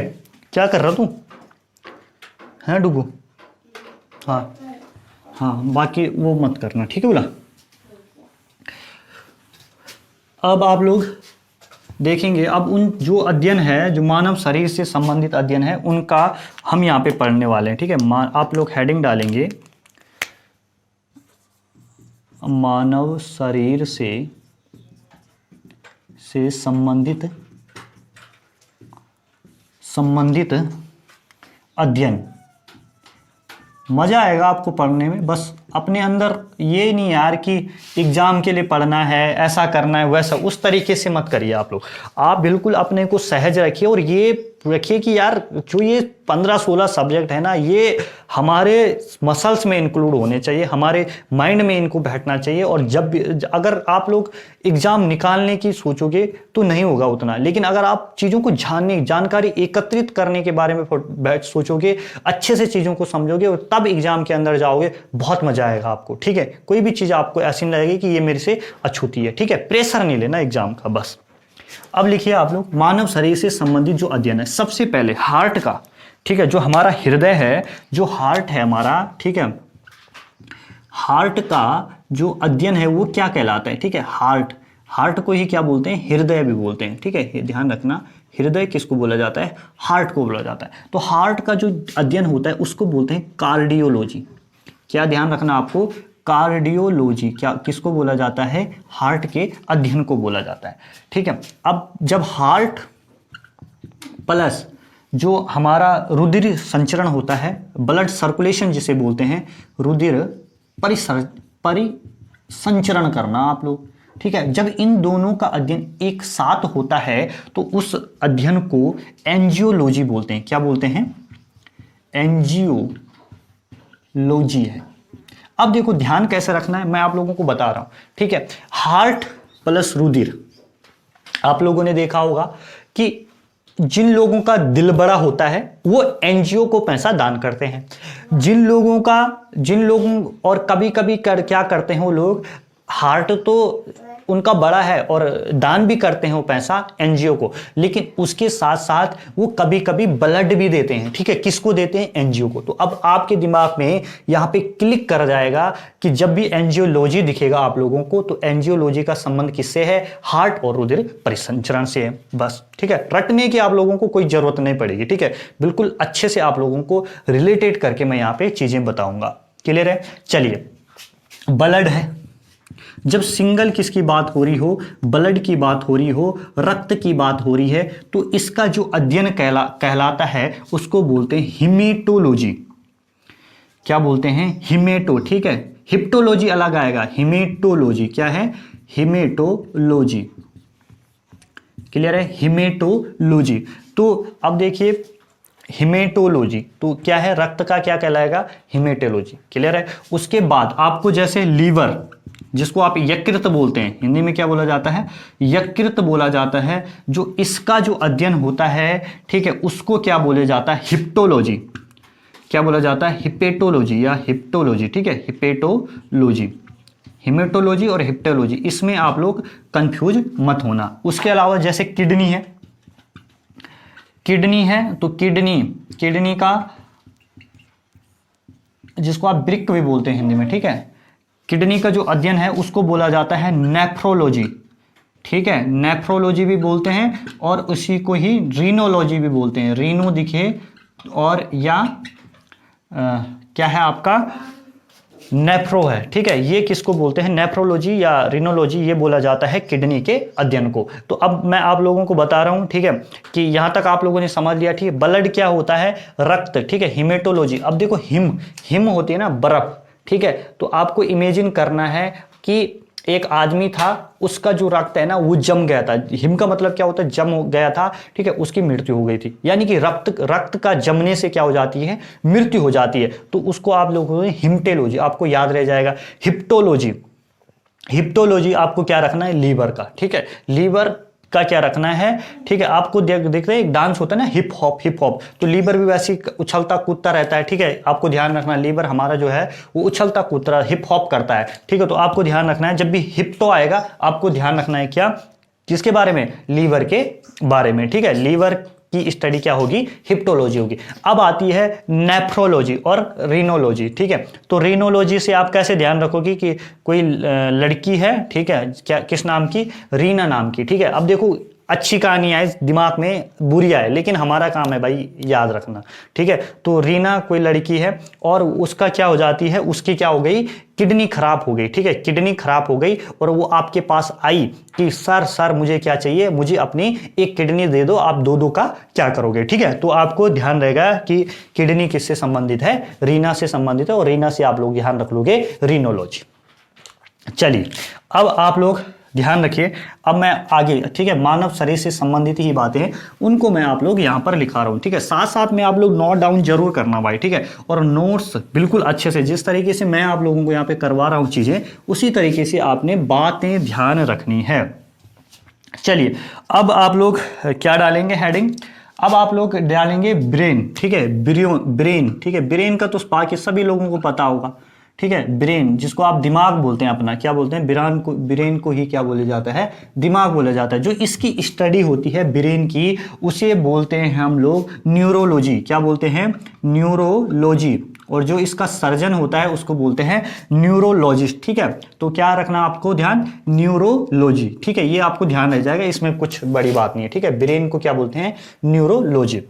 क्या कर रहा तू है डुगू, हाँ बाकी वो मत करना, ठीक है बोला। अब आप लोग देखेंगे, अब उन जो अध्ययन है, जो मानव शरीर से संबंधित अध्ययन है, उनका हम यहाँ पे पढ़ने वाले हैं, ठीक है। आप लोग हेडिंग डालेंगे मानव शरीर से संबंधित अध्ययन। मजा आएगा आपको पढ़ने में, बस अपने अंदर ये नहीं यार कि एग्जाम के लिए पढ़ना है, ऐसा करना है, वैसा उस तरीके से मत करिए आप लोग। आप बिल्कुल अपने को सहज रखिए और ये रखिए कि यार जो ये 15-16 सब्जेक्ट है ना, ये हमारे मसल्स में इंक्लूड होने चाहिए, हमारे माइंड में इनको बैठना चाहिए। और जब भी अगर आप लोग एग्जाम निकालने की सोचोगे तो नहीं होगा उतना, लेकिन अगर आप चीज़ों को जानकारी एकत्रित करने के बारे में सोचोगे, अच्छे से चीज़ों को समझोगे और तब एग्जाम के अंदर जाओगे, बहुत मजा आएगा आपको, ठीक है। कोई भी चीज़ आपको ऐसी नहीं लगेगी कि ये मेरे से अछूती है, ठीक है। प्रेशर नहीं लेना एग्जाम का बस। अब लिखिए आप लोग मानव शरीर से संबंधित जो अध्ययन है, सबसे पहले हार्ट का, ठीक है, जो हमारा हृदय है, जो हार्ट है हमारा, ठीक है, हार्ट का जो अध्ययन है वो क्या कहलाता है, ठीक है। हार्ट को ही क्या बोलते हैं, हृदय भी बोलते हैं, ठीक है, ध्यान रखना। हृदय किसको बोला जाता है, हार्ट को बोला जाता है। तो हार्ट का जो अध्ययन होता है उसको बोलते हैं कार्डियोलॉजी। क्या ध्यान रखना आपको, कार्डियोलॉजी क्या किसको बोला जाता है, हार्ट के अध्ययन को बोला जाता है, ठीक है। अब जब हार्ट प्लस जो हमारा रुधिर संचरण होता है, ब्लड सर्कुलेशन जिसे बोलते हैं, रुधिर परिसंचरण करना आप लोग, ठीक है, जब इन दोनों का अध्ययन एक साथ होता है तो उस अध्ययन को एंजियोलॉजी बोलते हैं। क्या बोलते हैं, एंजियोलॉजी है। अब देखो ध्यान कैसे रखना है, मैं आप लोगों को बता रहा हूं, ठीक है। हार्ट प्लस रुधिर, आप लोगों ने देखा होगा कि जिन लोगों का दिल बड़ा होता है वो एनजीओ को पैसा दान करते हैं। जिन लोगों और कभी कभी क्या करते हैं वो लोग, हार्ट तो उनका बड़ा है और दान भी करते हैं वो पैसा एनजीओ को, लेकिन उसके साथ साथ वो कभी कभी ब्लड भी देते हैं, ठीक है। किसको देते हैं, एनजीओ को। तो अब आपके दिमाग में यहाँ पे क्लिक कर जाएगा कि जब भी एंजियोलॉजी दिखेगा आप लोगों को तो एंजियोलॉजी का संबंध किससे है, हार्ट और रुधिर परिसंचरण से है, बस, ठीक है। रटने की आप लोगों को कोई जरूरत नहीं पड़ेगी, ठीक है। बिल्कुल अच्छे से आप लोगों को रिलेटेड करके मैं यहाँ पे चीजें बताऊंगा, क्लियर है। चलिए, ब्लड है, जब सिंगल किसकी बात हो रही हो, ब्लड की बात हो रही हो, रक्त की बात हो रही है, तो इसका जो अध्ययन कहलाता है उसको बोलते हैं हिमेटोलॉजी। क्या बोलते हैं, हिमेटो, ठीक है। हिप्टोलॉजी अलग आएगा, हिमेटोलॉजी क्या है, हिमेटोलॉजी, क्लियर है, हिमेटोलॉजी। तो अब देखिए हिमेटोलॉजी तो क्या है, रक्त का क्या कहलाएगा, हिमेटोलॉजी, क्लियर है। उसके बाद आपको जैसे लीवर, जिसको आप यकृत बोलते हैं, हिंदी में क्या बोला जाता है, यकृत बोला जाता है, जो इसका जो अध्ययन होता है, ठीक है, उसको क्या बोले जाता है, हिप्टोलॉजी। क्या बोला जाता है, हिपेटोलॉजी या हिप्टोलॉजी, ठीक है, हिपेटोलॉजी, हिमेटोलॉजी और हिप्टोलॉजी, इसमें आप लोग कंफ्यूज मत होना। उसके अलावा जैसे किडनी है, किडनी है तो किडनी का, जिसको आप ब्रिक भी बोलते हैं हिंदी में, ठीक है, किडनी का जो अध्ययन है उसको बोला जाता है नेफ्रोलॉजी, ठीक है, नेफ्रोलॉजी भी बोलते हैं, और उसी को ही रीनोलॉजी भी बोलते हैं, रीनो दिखे और या क्या है आपका, नेफ्रो है, ठीक है, ये किसको बोलते हैं, नेफ्रोलॉजी या रिनोलॉजी, ये बोला जाता है किडनी के अध्ययन को। तो अब मैं आप लोगों को बता रहा हूं, ठीक है, कि यहां तक आप लोगों ने समझ लिया, ठीक है। ब्लड क्या होता है, रक्त, ठीक है, हिमेटोलॉजी। अब देखो हिम होती है ना बर्फ, ठीक है, तो आपको इमेजिन करना है कि एक आदमी था, उसका जो रक्त है ना वो जम गया था, हिम का मतलब क्या होता है, जम हो गया था, ठीक है, उसकी मृत्यु हो गई थी, यानी कि रक्त का जमने से क्या हो जाती है, मृत्यु हो जाती है, तो उसको आप लोगों ने हिप्टेलॉजी, आपको याद रह जाएगा। हिप्टोलॉजी आपको क्या रखना है, लीवर का, ठीक है, लीवर का क्या रखना है, ठीक है, आपको देख रहे हैं एक डांस होता है ना, हिप हॉप, तो लीवर भी वैसे उछलता कूदता रहता है, ठीक है, आपको ध्यान रखना, लीवर हमारा जो है वो उछलता कूदता हिप हॉप करता है, ठीक है, तो आपको ध्यान रखना है, जब भी हिप्टो आएगा आपको ध्यान रखना है क्या, किसके बारे में, लीवर के बारे में, ठीक है, लीवर की स्टडी क्या होगी, हिप्टोलॉजी होगी। अब आती है नेफ्रोलॉजी और रीनोलॉजी, ठीक है, तो रीनोलॉजी से आप कैसे ध्यान रखोगे कि कोई लड़की है, ठीक है, क्या किस नाम की, रीना नाम की, ठीक है। अब देखो अच्छी कहानी आए दिमाग में, बुरी आए, लेकिन हमारा काम है भाई याद रखना, ठीक है। तो रीना कोई लड़की है और उसका क्या हो जाती है, उसकी क्या हो गई, किडनी खराब हो गई, ठीक है, किडनी खराब हो गई, और वो आपके पास आई कि सर मुझे क्या चाहिए, मुझे अपनी एक किडनी दे दो, आप दो का क्या करोगे, ठीक है। तो आपको ध्यान रहेगा कि किडनी किससे संबंधित है, रीना से संबंधित है, और रीना से आप लोग ध्यान रख लोगे रीनोलॉजी। चलिए अब आप लोग ध्यान रखिए, अब मैं आगे, ठीक है, मानव शरीर से संबंधित ही बातें उनको मैं आप लोग यहां पर लिखा रहा हूं, ठीक है, साथ साथ में आप लोग नोट डाउन जरूर करना भाई, ठीक है, और नोट्स बिल्कुल अच्छे से, जिस तरीके से मैं आप लोगों को यहां पे करवा रहा हूं चीजें, उसी तरीके से आपने बातें ध्यान रखनी है। चलिए अब आप लोग क्या डालेंगे हेडिंग, अब आप लोग डालेंगे ब्रेन, ठीक है, ब्रेन, ठीक है, ब्रेन का तो बाकी सभी लोगों को पता होगा, ठीक है, ब्रेन जिसको आप दिमाग बोलते हैं अपना, क्या बोलते हैं, ब्रेन को ही क्या बोला जाता है, दिमाग बोला जाता है। जो इसकी स्टडी होती है ब्रेन की, उसे बोलते हैं हम लोग न्यूरोलॉजी, क्या बोलते हैं, न्यूरोलॉजी, और जो इसका सर्जन होता है उसको बोलते हैं न्यूरोलॉजिस्ट, ठीक है। तो क्या रखना आपको ध्यान, न्यूरोलॉजी, ठीक है, ये आपको ध्यान रह जाएगा, इसमें कुछ बड़ी बात नहीं है, ठीक है, ब्रेन को क्या बोलते हैं, न्यूरोलॉजी।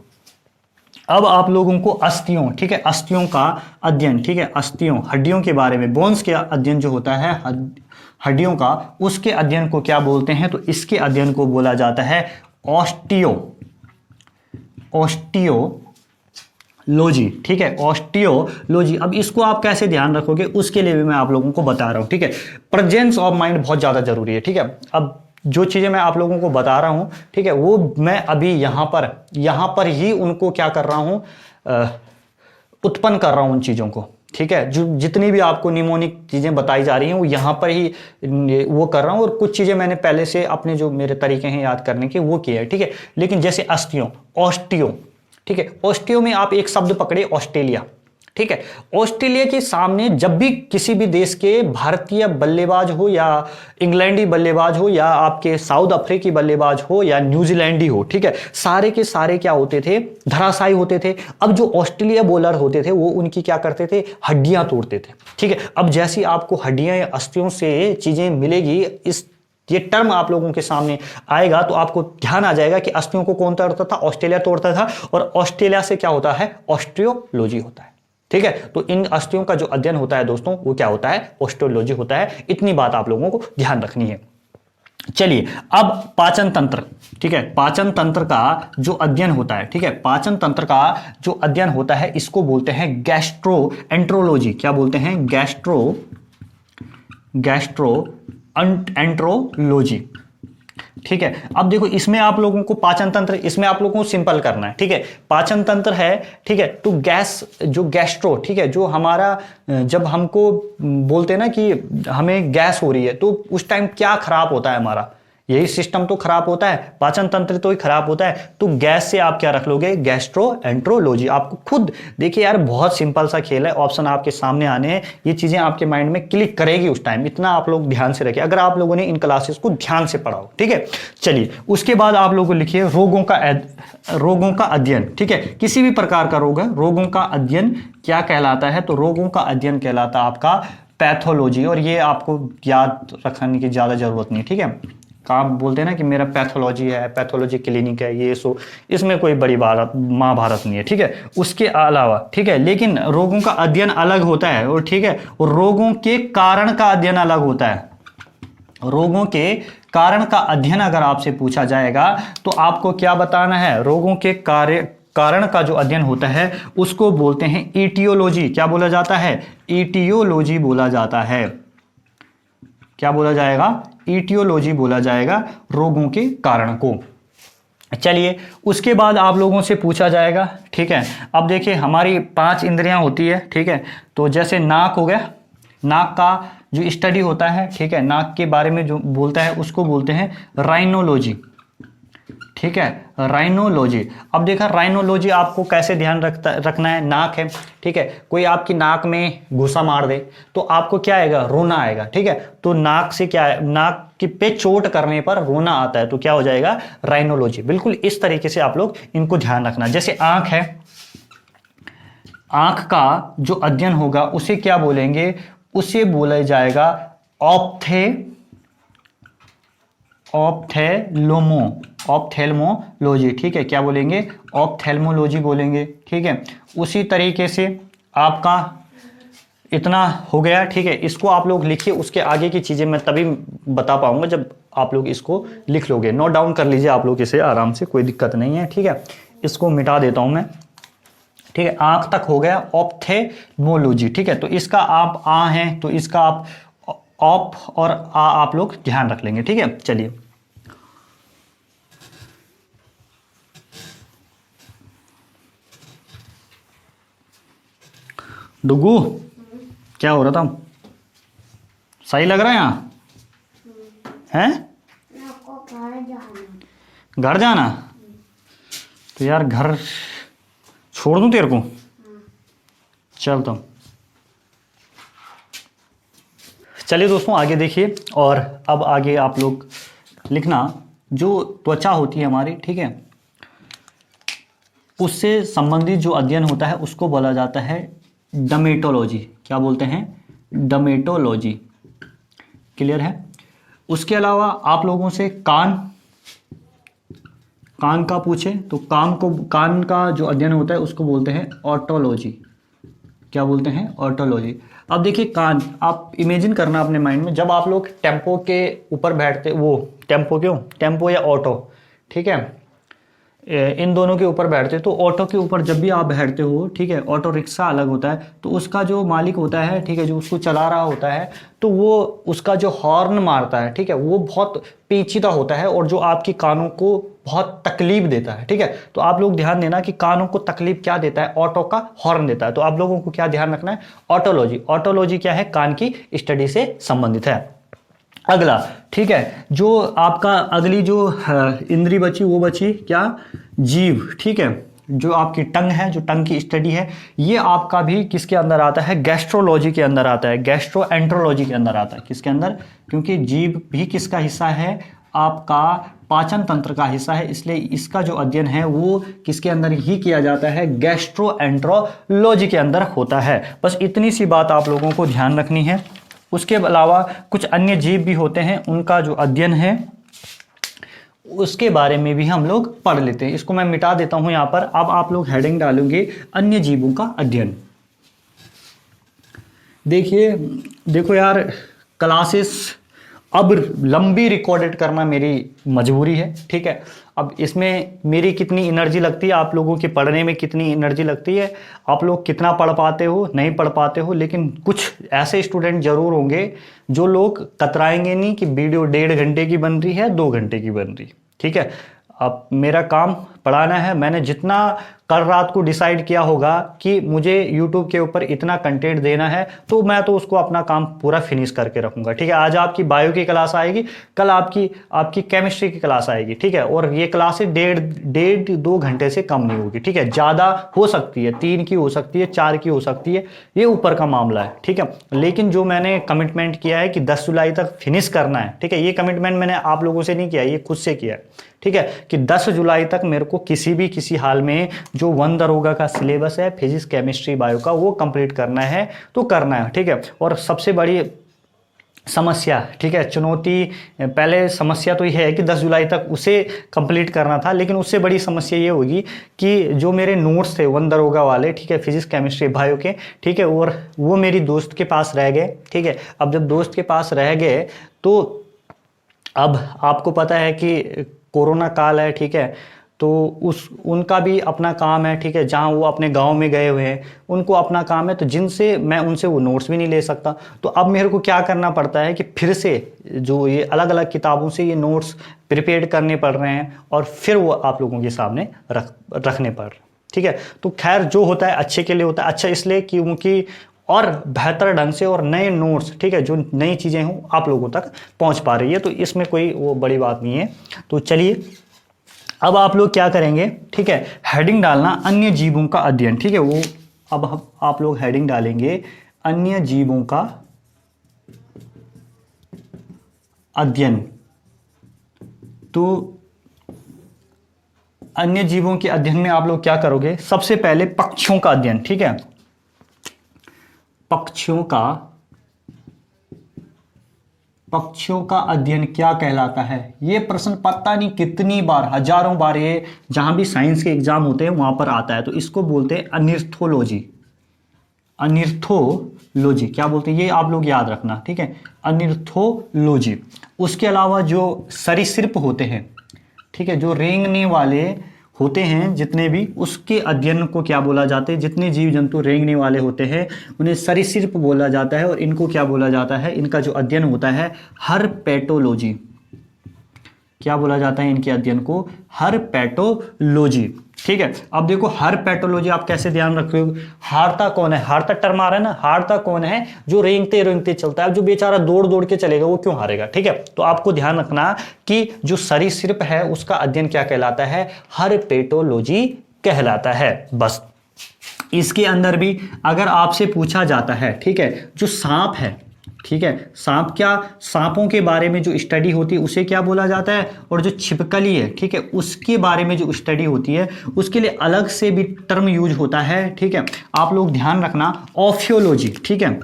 अब आप लोगों को अस्थियों, ठीक है, अस्थियों का अध्ययन, ठीक है, अस्थियों, हड्डियों के बारे में, बोन्स के अध्ययन जो होता है हड्डियों का, उसके अध्ययन को क्या बोलते हैं, तो इसके अध्ययन को बोला जाता है ऑस्टियोलॉजी, ठीक है, ऑस्टियोलॉजी। अब इसको आप कैसे ध्यान रखोगे, उसके लिए भी मैं आप लोगों को बता रहा हूं, ठीक है। प्रेजेंस ऑफ माइंड बहुत ज्यादा जरूरी है, ठीक है। अब जो चीजें मैं आप लोगों को बता रहा हूं, ठीक है, वो मैं अभी यहां पर ही उनको क्या कर रहा हूं, उत्पन्न कर रहा हूं उन चीजों को, ठीक है। जो जितनी भी आपको निमोनिक चीजें बताई जा रही हैं वो यहां पर ही वो कर रहा हूं, और कुछ चीजें मैंने पहले से अपने जो मेरे तरीके हैं याद करने के वो किए हैं, ठीक है। लेकिन जैसे अस्थियों, ऑस्टियो, ठीक है, ऑस्टियो में आप एक शब्द पकड़े, ऑस्ट्रेलिया, ठीक है। ऑस्ट्रेलिया के सामने जब भी किसी भी देश के भारतीय बल्लेबाज हो, या इंग्लैंडी बल्लेबाज हो, या आपके साउथ अफ्रीकी बल्लेबाज हो, या न्यूजीलैंडी हो, ठीक है, सारे के सारे क्या होते थे, धराशायी होते थे। अब जो ऑस्ट्रेलिया बॉलर होते थे वो उनकी क्या करते थे, हड्डियां तोड़ते थे, ठीक है। अब जैसी आपको हड्डियां या अस्थियों से चीजें मिलेगी, ये टर्म आप लोगों के सामने आएगा तो आपको ध्यान आ जाएगा कि अस्थियों को कौन तोड़ता था, ऑस्ट्रेलिया तोड़ता था, और ऑस्ट्रेलिया से क्या होता है, ऑस्टियोलॉजी होता है, ठीक है। तो इन अस्थियों का जो अध्ययन होता है दोस्तों, वो क्या होता है, ऑस्टियोलॉजी होता है। इतनी बात आप लोगों को ध्यान रखनी है। चलिए अब पाचन तंत्र, ठीक है, पाचन तंत्र का जो अध्ययन होता है, ठीक है, पाचन तंत्र का जो अध्ययन होता है इसको बोलते हैं गैस्ट्रोएंट्रोलॉजी, क्या बोलते हैं, गैस्ट्रोएंट्रोलॉजी, ठीक है। अब देखो इसमें आप लोगों को पाचन तंत्र, इसमें आप लोगों को सिंपल करना है। ठीक है, पाचन तंत्र है। ठीक है, तो गैस जो गैस्ट्रो, ठीक है, जो हमारा जब हमको बोलते हैं ना कि हमें गैस हो रही है, तो उस टाइम क्या खराब होता है, हमारा यही सिस्टम तो खराब होता है, पाचन तंत्र तो ही खराब होता है। तो गैस से आप क्या रख लोगे, गैस्ट्रो एंट्रोलॉजी। आपको खुद देखिए यार, बहुत सिंपल सा खेल है, ऑप्शन आपके सामने आने हैं, ये चीजें आपके माइंड में क्लिक करेगी उस टाइम। इतना आप लोग ध्यान से रखिए, अगर आप लोगों ने इन क्लासेस को ध्यान से पढ़ा हो। ठीक है, चलिए उसके बाद आप लोगों को लिखिए रोगों का अध्ययन। ठीक है, किसी भी प्रकार का रोग है, रोगों का अध्ययन क्या कहलाता है, तो रोगों का अध्ययन कहलाता है आपका पैथोलॉजी। और ये आपको याद रखने की ज्यादा जरूरत नहीं। ठीक है, आप बोलते हैं ना कि मेरा पैथोलॉजी है, पैथोलॉजी क्लिनिक है, ये सो, इसमें कोई बड़ी महाभारत नहीं है। ठीक है, उसके अलावा, ठीक है, लेकिन रोगों का अध्ययन अलग होता है। और ठीक है, और रोगों के कारण का अध्ययन अलग होता है। रोगों के कारण का अध्ययन अगर आपसे पूछा जाएगा तो आपको क्या बताना है, रोगों के कारण का जो अध्ययन होता है उसको बोलते हैं ईटियोलॉजी। क्या बोला जाता है, ईटियोलॉजी बोला जाता है। क्या बोला जाएगा, ईटियोलॉजी बोला जाएगा रोगों के कारण को। चलिए उसके बाद आप लोगों से पूछा जाएगा। ठीक है, अब देखिए हमारी 5 इंद्रियां होती है। ठीक है, तो जैसे नाक हो गया, नाक का जो स्टडी होता है, ठीक है, नाक के बारे में जो बोलता है उसको बोलते हैं राइनोलॉजी। ठीक है, राइनोलॉजी। अब देखा राइनोलॉजी आपको कैसे ध्यान रखना है, नाक है, ठीक है, कोई आपकी नाक में घुसा मार दे तो आपको क्या आएगा, रोना आएगा। ठीक है, तो नाक से क्या है, नाक की पे चोट करने पर रोना आता है, तो क्या हो जाएगा, राइनोलॉजी। बिल्कुल इस तरीके से आप लोग इनको ध्यान रखना। जैसे आंख है, आंख का जो अध्ययन होगा उसे क्या बोलेंगे, उसे बोला जाएगा ऑप्थेल्मोलॉजी। ठीक है, क्या बोलेंगे, ऑप्थेल्मोलॉजी बोलेंगे। ठीक है, उसी तरीके से आपका इतना हो गया। ठीक है, इसको आप लोग लिखिए, उसके आगे की चीजें मैं तभी बता पाऊंगा जब आप लोग इसको लिख लोगे। नोट डाउन कर लीजिए आप लोग इसे आराम से, कोई दिक्कत नहीं है। ठीक है, इसको मिटा देता हूं मैं। ठीक है, आंख तक हो गया ऑप्थेल्मोलॉजी। ठीक है, तो इसका आप आ है तो इसका आप ऑप और आ आप लोग ध्यान रख लेंगे। ठीक है, चलिए डुगू क्या हो रहा था, सही लग रहा है यहाँ हैं, घर जाना, तो यार घर छोड़ दूं तेरे को, चल तुम। चलिए दोस्तों आगे देखिए, और अब आगे आप लोग लिखना, जो त्वचा होती है हमारी, ठीक है, उससे संबंधित जो अध्ययन होता है उसको बोला जाता है डर्मेटोलॉजी। क्या बोलते हैं, डर्मेटोलॉजी। क्लियर है। उसके अलावा आप लोगों से कान का पूछे तो कान का जो अध्ययन होता है उसको बोलते हैं ऑटोलॉजी। क्या बोलते हैं, ऑटोलॉजी। अब देखिए कान, आप इमेजिन करना अपने माइंड में, जब आप लोग टेम्पो के ऊपर बैठते, वो टेम्पो या ऑटो, ठीक है, इन दोनों के ऊपर बैठते, तो ऑटो के ऊपर जब भी आप बैठते हो, ठीक है, ऑटो रिक्शा अलग होता है, तो उसका जो मालिक होता है, ठीक है, जो उसको चला रहा होता है, तो वो उसका जो हॉर्न मारता है, ठीक है, वो बहुत पेचीदा होता है और जो आपकी कानों को बहुत तकलीफ देता है। ठीक है, तो आप लोग ध्यान देना कि कानों को तकलीफ क्या देता है, ऑटो का हॉर्न देता है। तो आप लोगों को क्या ध्यान रखना है, ऑटोलॉजी। ऑटोलॉजी क्या है, कान की स्टडी से संबंधित है। अगला, ठीक है, जो आपका अगली जो इंद्री बची वो बची क्या, जीभ। ठीक है, जो आपकी टंग है, जो टंग की स्टडी है, ये आपका भी किसके अंदर आता है, गैस्ट्रोलॉजी के अंदर आता है, गैस्ट्रोएंट्रोलॉजी के अंदर आता है। किसके अंदर, क्योंकि जीभ भी किसका हिस्सा है, आपका पाचन तंत्र का हिस्सा है, इसलिए इसका जो अध्ययन है वो किसके अंदर ही किया जाता है, गैस्ट्रोएंट्रोलॉजी के अंदर होता है। बस इतनी सी बात आप लोगों को ध्यान रखनी है। उसके अलावा कुछ अन्य जीव भी होते हैं, उनका जो अध्ययन है उसके बारे में भी हम लोग पढ़ लेते हैं। इसको मैं मिटा देता हूं यहां पर। अब आप लोग हेडिंग डालोगे अन्य जीवों का अध्ययन। देखिए, देखो यार, क्लासेस अब लंबी रिकॉर्डेड करना मेरी मजबूरी है, ठीक है। अब इसमें मेरी कितनी एनर्जी लगती है, आप लोगों के पढ़ने में कितनी एनर्जी लगती है, आप लोग कितना पढ़ पाते हो नहीं पढ़ पाते हो, लेकिन कुछ ऐसे स्टूडेंट जरूर होंगे जो लोग कतराएंगे नहीं कि वीडियो 1.5 घंटे की बन रही है, 2 घंटे की बन रही, ठीक है। अब मेरा काम पढ़ाना है। मैंने जितना कल रात को डिसाइड किया होगा कि मुझे YouTube के ऊपर इतना कंटेंट देना है, तो मैं तो उसको अपना काम पूरा फिनिश करके रखूंगा, ठीक है। आज आपकी बायो की क्लास आएगी, कल आपकी केमिस्ट्री की क्लास आएगी, ठीक है। और ये क्लासेस 1.5-2 घंटे से कम नहीं होगी, ठीक है। ज़्यादा हो सकती है, 3 की हो सकती है, 4 की हो सकती है, ये ऊपर का मामला है, ठीक है। लेकिन जो मैंने कमिटमेंट किया है कि 10 जुलाई तक फिनिश करना है, ठीक है, ये कमिटमेंट मैंने आप लोगों से नहीं किया, ये खुद से किया है, ठीक है, कि 10 जुलाई तक मेरे को किसी हाल में जो 1 दरोगा का सिलेबस है फिजिक्स केमिस्ट्री बायो का वो कंप्लीट करना है तो करना है, ठीक है। और सबसे बड़ी समस्या, ठीक है, चुनौती, पहले समस्या तो ये है कि 10 जुलाई तक उसे कंप्लीट करना था, लेकिन उससे बड़ी समस्या ये होगी कि जो मेरे नोट्स थे 1 दरोगा वाले, ठीक है, फिजिक्स केमिस्ट्री बायो के, ठीक है, और वो मेरी दोस्त के पास रह गए, ठीक है। अब जब दोस्त के पास रह गए तो अब आपको पता है कि कोरोना काल है, ठीक है, तो उनका भी अपना काम है, ठीक है, जहाँ वो अपने गांव में गए हुए हैं उनको अपना काम है, तो जिनसे मैं उनसे वो नोट्स भी नहीं ले सकता। तो अब मेरे को क्या करना पड़ता है कि फिर से जो ये अलग अलग किताबों से ये नोट्स प्रिपेयर करने पड़ रहे हैं और फिर वो आप लोगों के सामने रखने पड़ रहे हैं, ठीक है। तो खैर जो होता है अच्छे के लिए होता है, अच्छा इसलिए क्योंकि और बेहतर ढंग से और नए नोट्स, ठीक है, जो नई चीज़ें हों आप लोगों तक पहुंच पा रही है, तो इसमें कोई वो बड़ी बात नहीं है। तो चलिए अब आप लोग क्या करेंगे, ठीक है, हेडिंग डालना अन्य जीवों का अध्ययन, ठीक है। वो अब आप लोग हेडिंग डालेंगे अन्य जीवों का अध्ययन। तो अन्य जीवों के अध्ययन में आप लोग क्या करोगे, सबसे पहले पक्षियों का अध्ययन, ठीक है। पक्षियों का अध्ययन क्या कहलाता है, ये प्रश्न पता नहीं कितनी बार, हजारों बार ये जहां भी साइंस के एग्जाम होते हैं वहां पर आता है। तो इसको बोलते हैं अनिर्थोलॉजी। अनिर्थोलॉजी क्या बोलते हैं ये आप लोग याद रखना, ठीक है, अनिर्थोलॉजी। उसके अलावा जो सरीसृप होते हैं, ठीक है, जो रेंगने वाले होते हैं जितने भी, उसके अध्ययन को क्या बोला जाता है, जितने जीव जंतु रेंगने वाले होते हैं उन्हें सरीसृप बोला जाता है। और इनको क्या बोला जाता है, इनका जो अध्ययन होता है हर्पेटोलॉजी। क्या बोला जाता है इनके अध्ययन को, हर्पेटोलॉजी, ठीक है। अब देखो हर्पेटोलॉजी आप कैसे ध्यान रख रहे हो, हारता कौन है, हारता टर्म आ रहा है ना, हारता कौन है, जो रेंगते रेंगते चलता है, जो बेचारा दौड़ दौड़ के चलेगा वो क्यों हारेगा, ठीक है। तो आपको ध्यान रखना कि जो सरीसृप है उसका अध्ययन क्या कहलाता है, हर्पेटोलॉजी कहलाता है। बस इसके अंदर भी अगर आपसे पूछा जाता है, ठीक है, जो सांप है, ठीक है, सांपों के बारे में जो स्टडी होती है उसे क्या बोला जाता है, और जो छिपकली है, ठीक है, उसके बारे में जो स्टडी होती है उसके लिए अलग से भी टर्म यूज होता है, ठीक है। आप लोग ध्यान रखना, ऑफियोलॉजी, ठीक है,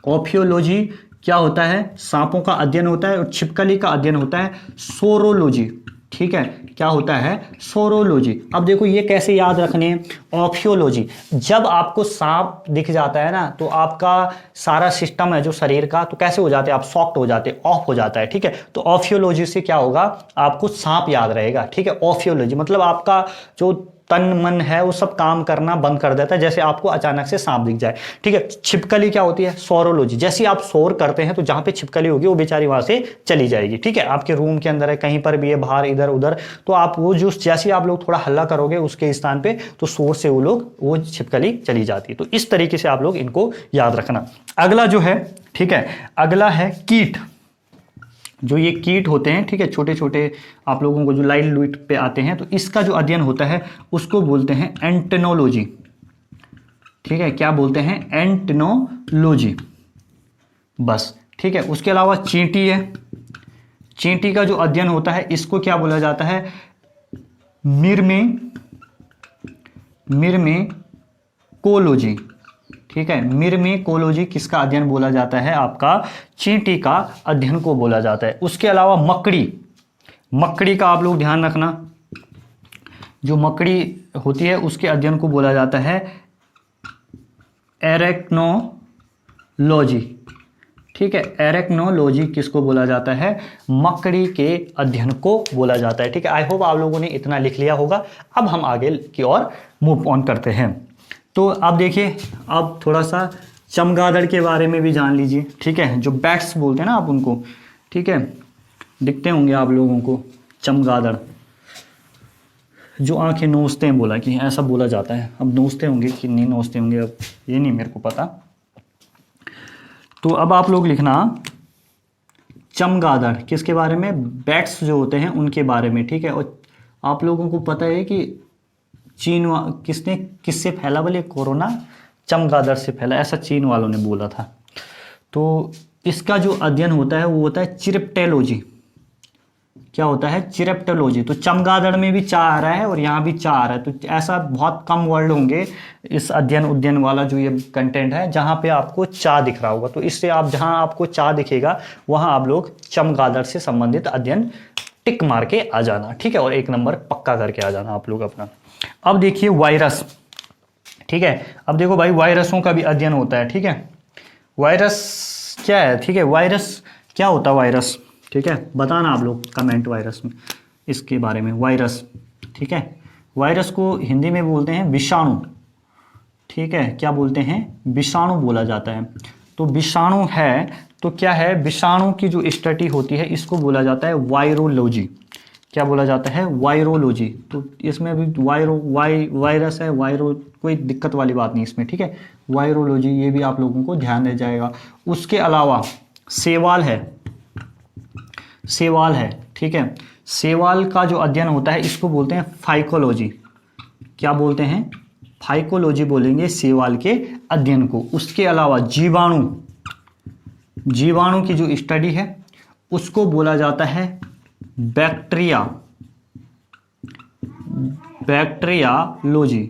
ऑफियोलॉजी क्या होता है, सांपों का अध्ययन होता है, और छिपकली का अध्ययन होता है सोरोलॉजी, ठीक है, क्या होता है, सोरोलॉजी। अब देखो ये कैसे याद रखने, ऑफियोलॉजी, जब आपको सांप दिख जाता है ना तो आपका सारा सिस्टम है जो शरीर का, तो कैसे हो जाते हैं आप, सॉफ्ट हो जाते हैं, ऑफ हो जाता है, ठीक है। तो ऑफियोलॉजी से क्या होगा, आपको सांप याद रहेगा, ठीक है। ऑफियोलॉजी मतलब आपका जो तन मन है वो सब काम करना बंद कर देता है, जैसे आपको अचानक से सांप दिख जाए, ठीक है। छिपकली क्या होती है, सोरोलॉजी, जैसे आप शोर करते हैं तो जहां पे छिपकली होगी वो बेचारी वहां से चली जाएगी, ठीक है। आपके रूम के अंदर है, कहीं पर भी है, बाहर इधर उधर, तो आप वो जो जैसे आप लोग थोड़ा हल्ला करोगे उसके स्थान पे तो शोर से वो छिपकली चली जाती है। तो इस तरीके से आप लोग इनको याद रखना। अगला जो है, ठीक है, अगला है कीट। जो ये कीट होते हैं, ठीक है, छोटे छोटे आप लोगों को जो लाइट लुइट पे आते हैं, तो इसका जो अध्ययन होता है उसको बोलते हैं एंटेनोलॉजी, ठीक है, क्या बोलते हैं, एंटेनोलॉजी। बस ठीक है। उसके अलावा चींटी है, चींटी का जो अध्ययन होता है इसको क्या बोला जाता है, मिर्मेकोलॉजी, ठीक है। मिर्मेकोलॉजी किसका अध्ययन बोला जाता है, आपका चींटी का अध्ययन को बोला जाता है। उसके अलावा मकड़ी का आप लोग ध्यान रखना, जो मकड़ी होती है उसके अध्ययन को बोला जाता है एरेक्नोलॉजी, ठीक है। एरेक्नोलॉजी किसको बोला जाता है? मकड़ी के अध्ययन को बोला जाता है, ठीक है। आई होप आप लोगों ने इतना लिख लिया होगा। अब हम आगे की ओर मूव ऑन करते हैं। तो अब देखिए, अब थोड़ा सा चमगादड़ के बारे में भी जान लीजिए, ठीक है। जो बैट्स बोलते हैं ना आप उनको, ठीक है, दिखते होंगे आप लोगों को चमगादड़, जो आंखें नोचते हैं, बोला कि ऐसा बोला जाता है। अब नोचते होंगे कि नहीं नोचते होंगे, अब ये नहीं मेरे को पता। तो अब आप लोग लिखना चमगादड़ किसके बारे में? बैट्स जो होते हैं उनके बारे में, ठीक है। और आप लोगों को पता है कि किससे फैला? बोले कोरोना चमगादड़ से फैला, ऐसा चीन वालों ने बोला था। तो इसका जो अध्ययन होता है वो होता है चिरिप्टेलॉजी। क्या होता है? चिरिप्टेलॉजी। तो चमगादड़ में भी चा आ रहा है और यहाँ भी चा आ रहा है। तो ऐसा बहुत कम वर्ड होंगे इस अध्ययन उद्यन वाला जो ये कंटेंट है जहाँ पे आपको चा दिख रहा होगा। तो इससे आप जहाँ आपको चा दिखेगा वहाँ आप लोग चमगादड़ से संबंधित अध्ययन टिक मार के आ जाना, ठीक है। और 1 नंबर पक्का करके आ जाना आप लोग अपना। अब देखिए वायरस, ठीक है। अब देखो भाई, वायरसों का भी अध्ययन होता है, ठीक है। वायरस क्या है? ठीक है, वायरस क्या होता है? वायरस, ठीक है, बताना आप लोग कमेंट वायरस में, इसके बारे में। वायरस, ठीक है, वायरस को हिंदी में बोलते हैं विषाणु, ठीक है। क्या बोलते हैं? विषाणु बोला जाता है। तो विषाणु है तो क्या है? विषाणु की जो स्टडी होती है इसको बोला जाता है वायरोलॉजी। क्या बोला जाता है? वायरोलॉजी। तो इसमें भी वायरस है, वायरो, कोई दिक्कत वाली बात नहीं इसमें, ठीक है। वायरोलॉजी, ये भी आप लोगों को ध्यान रह जाएगा। उसके अलावा सेवाल है, सेवाल है, ठीक है। सेवाल का जो अध्ययन होता है इसको बोलते हैं फाइकोलॉजी। क्या बोलते हैं? फाइकोलॉजी बोलेंगे सेवाल के अध्ययन को। उसके अलावा जीवाणु, जीवाणु की जो स्टडी है उसको बोला जाता है बैक्टीरिया, बैक्टीरियालॉजी,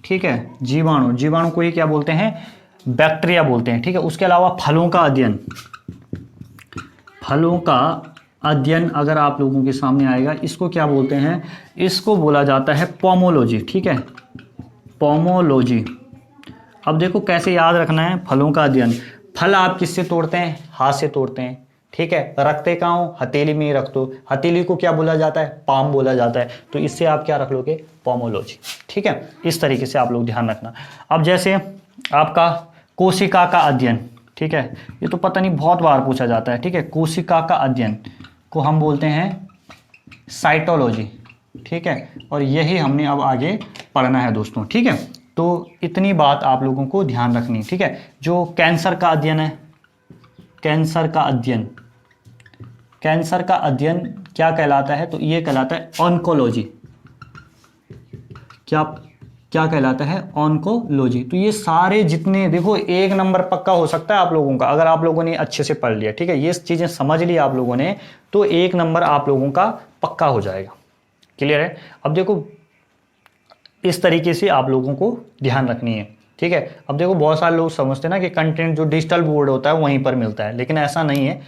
ठीक है। जीवाणु, जीवाणु को ही क्या बोलते हैं? बैक्टीरिया बोलते हैं, ठीक है। उसके अलावा फलों का अध्ययन, फलों का अध्ययन अगर आप लोगों के सामने आएगा इसको क्या बोलते हैं? इसको बोला जाता है पोमोलॉजी, ठीक है, पोमोलॉजी। अब देखो कैसे याद रखना है फलों का अध्ययन। फल आप किससे तोड़ते हैं? हाथ से तोड़ते हैं, ठीक है। रखते कहाँ हो? हथेली में ही रख दो। हथेली को क्या बोला जाता है? पाम बोला जाता है। तो इससे आप क्या रख लोगे? पोमोलॉजी, ठीक है। इस तरीके से आप लोग ध्यान रखना। अब जैसे आपका कोशिका का अध्ययन, ठीक है, ये तो पता नहीं बहुत बार पूछा जाता है, ठीक है। कोशिका का अध्ययन को हम बोलते हैं साइटोलॉजी, ठीक है। और यही हमने अब आगे पढ़ना है दोस्तों, ठीक है। तो इतनी बात आप लोगों को ध्यान रखनी, ठीक है। जो कैंसर का अध्ययन है, कैंसर का अध्ययन, कैंसर का अध्ययन क्या कहलाता है? तो ये कहलाता है ऑन्कोलॉजी। क्या कहलाता है? ऑन्कोलॉजी। तो ये सारे जितने, देखो 1 नंबर पक्का हो सकता है आप लोगों का अगर आप लोगों ने अच्छे से पढ़ लिया, ठीक है। ये चीजें समझ ली आप लोगों ने तो 1 नंबर आप लोगों का पक्का हो जाएगा। क्लियर है? अब देखो इस तरीके से आप लोगों को ध्यान रखनी है, ठीक है। अब देखो बहुत सारे लोग समझते हैं ना कि कंटेंट जो डिजिटल बोर्ड होता है वहीं पर मिलता है, लेकिन ऐसा नहीं है।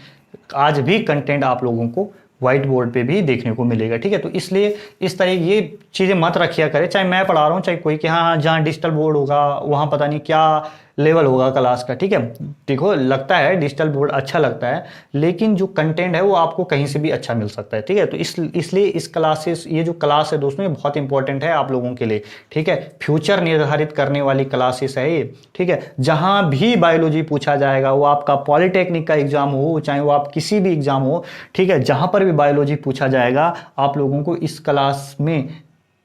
आज भी कंटेंट आप लोगों को व्हाइट बोर्ड पे भी देखने को मिलेगा, ठीक है। तो इसलिए इस तरह ये चीज़ें मत रखिया करें, चाहे मैं पढ़ा रहा हूँ चाहे कोई, कि हाँ जहाँ डिजिटल बोर्ड होगा वहाँ पता नहीं क्या लेवल होगा क्लास का, ठीक है। देखो लगता है डिजिटल बोर्ड अच्छा लगता है, लेकिन जो कंटेंट है वो आपको कहीं से भी अच्छा मिल सकता है, ठीक है। तो इसलिए इस क्लासेस, ये जो क्लास है दोस्तों ये बहुत इंपॉर्टेंट है आप लोगों के लिए, ठीक है। फ्यूचर निर्धारित करने वाली क्लासेस है ये, ठीक है। जहाँ भी बायोलॉजी पूछा जाएगा, वो आपका पॉलिटेक्निक का एग्जाम हो चाहे वो आप किसी भी एग्जाम हो, ठीक है, जहाँ पर भी बायोलॉजी पूछा जाएगा आप लोगों को इस क्लास में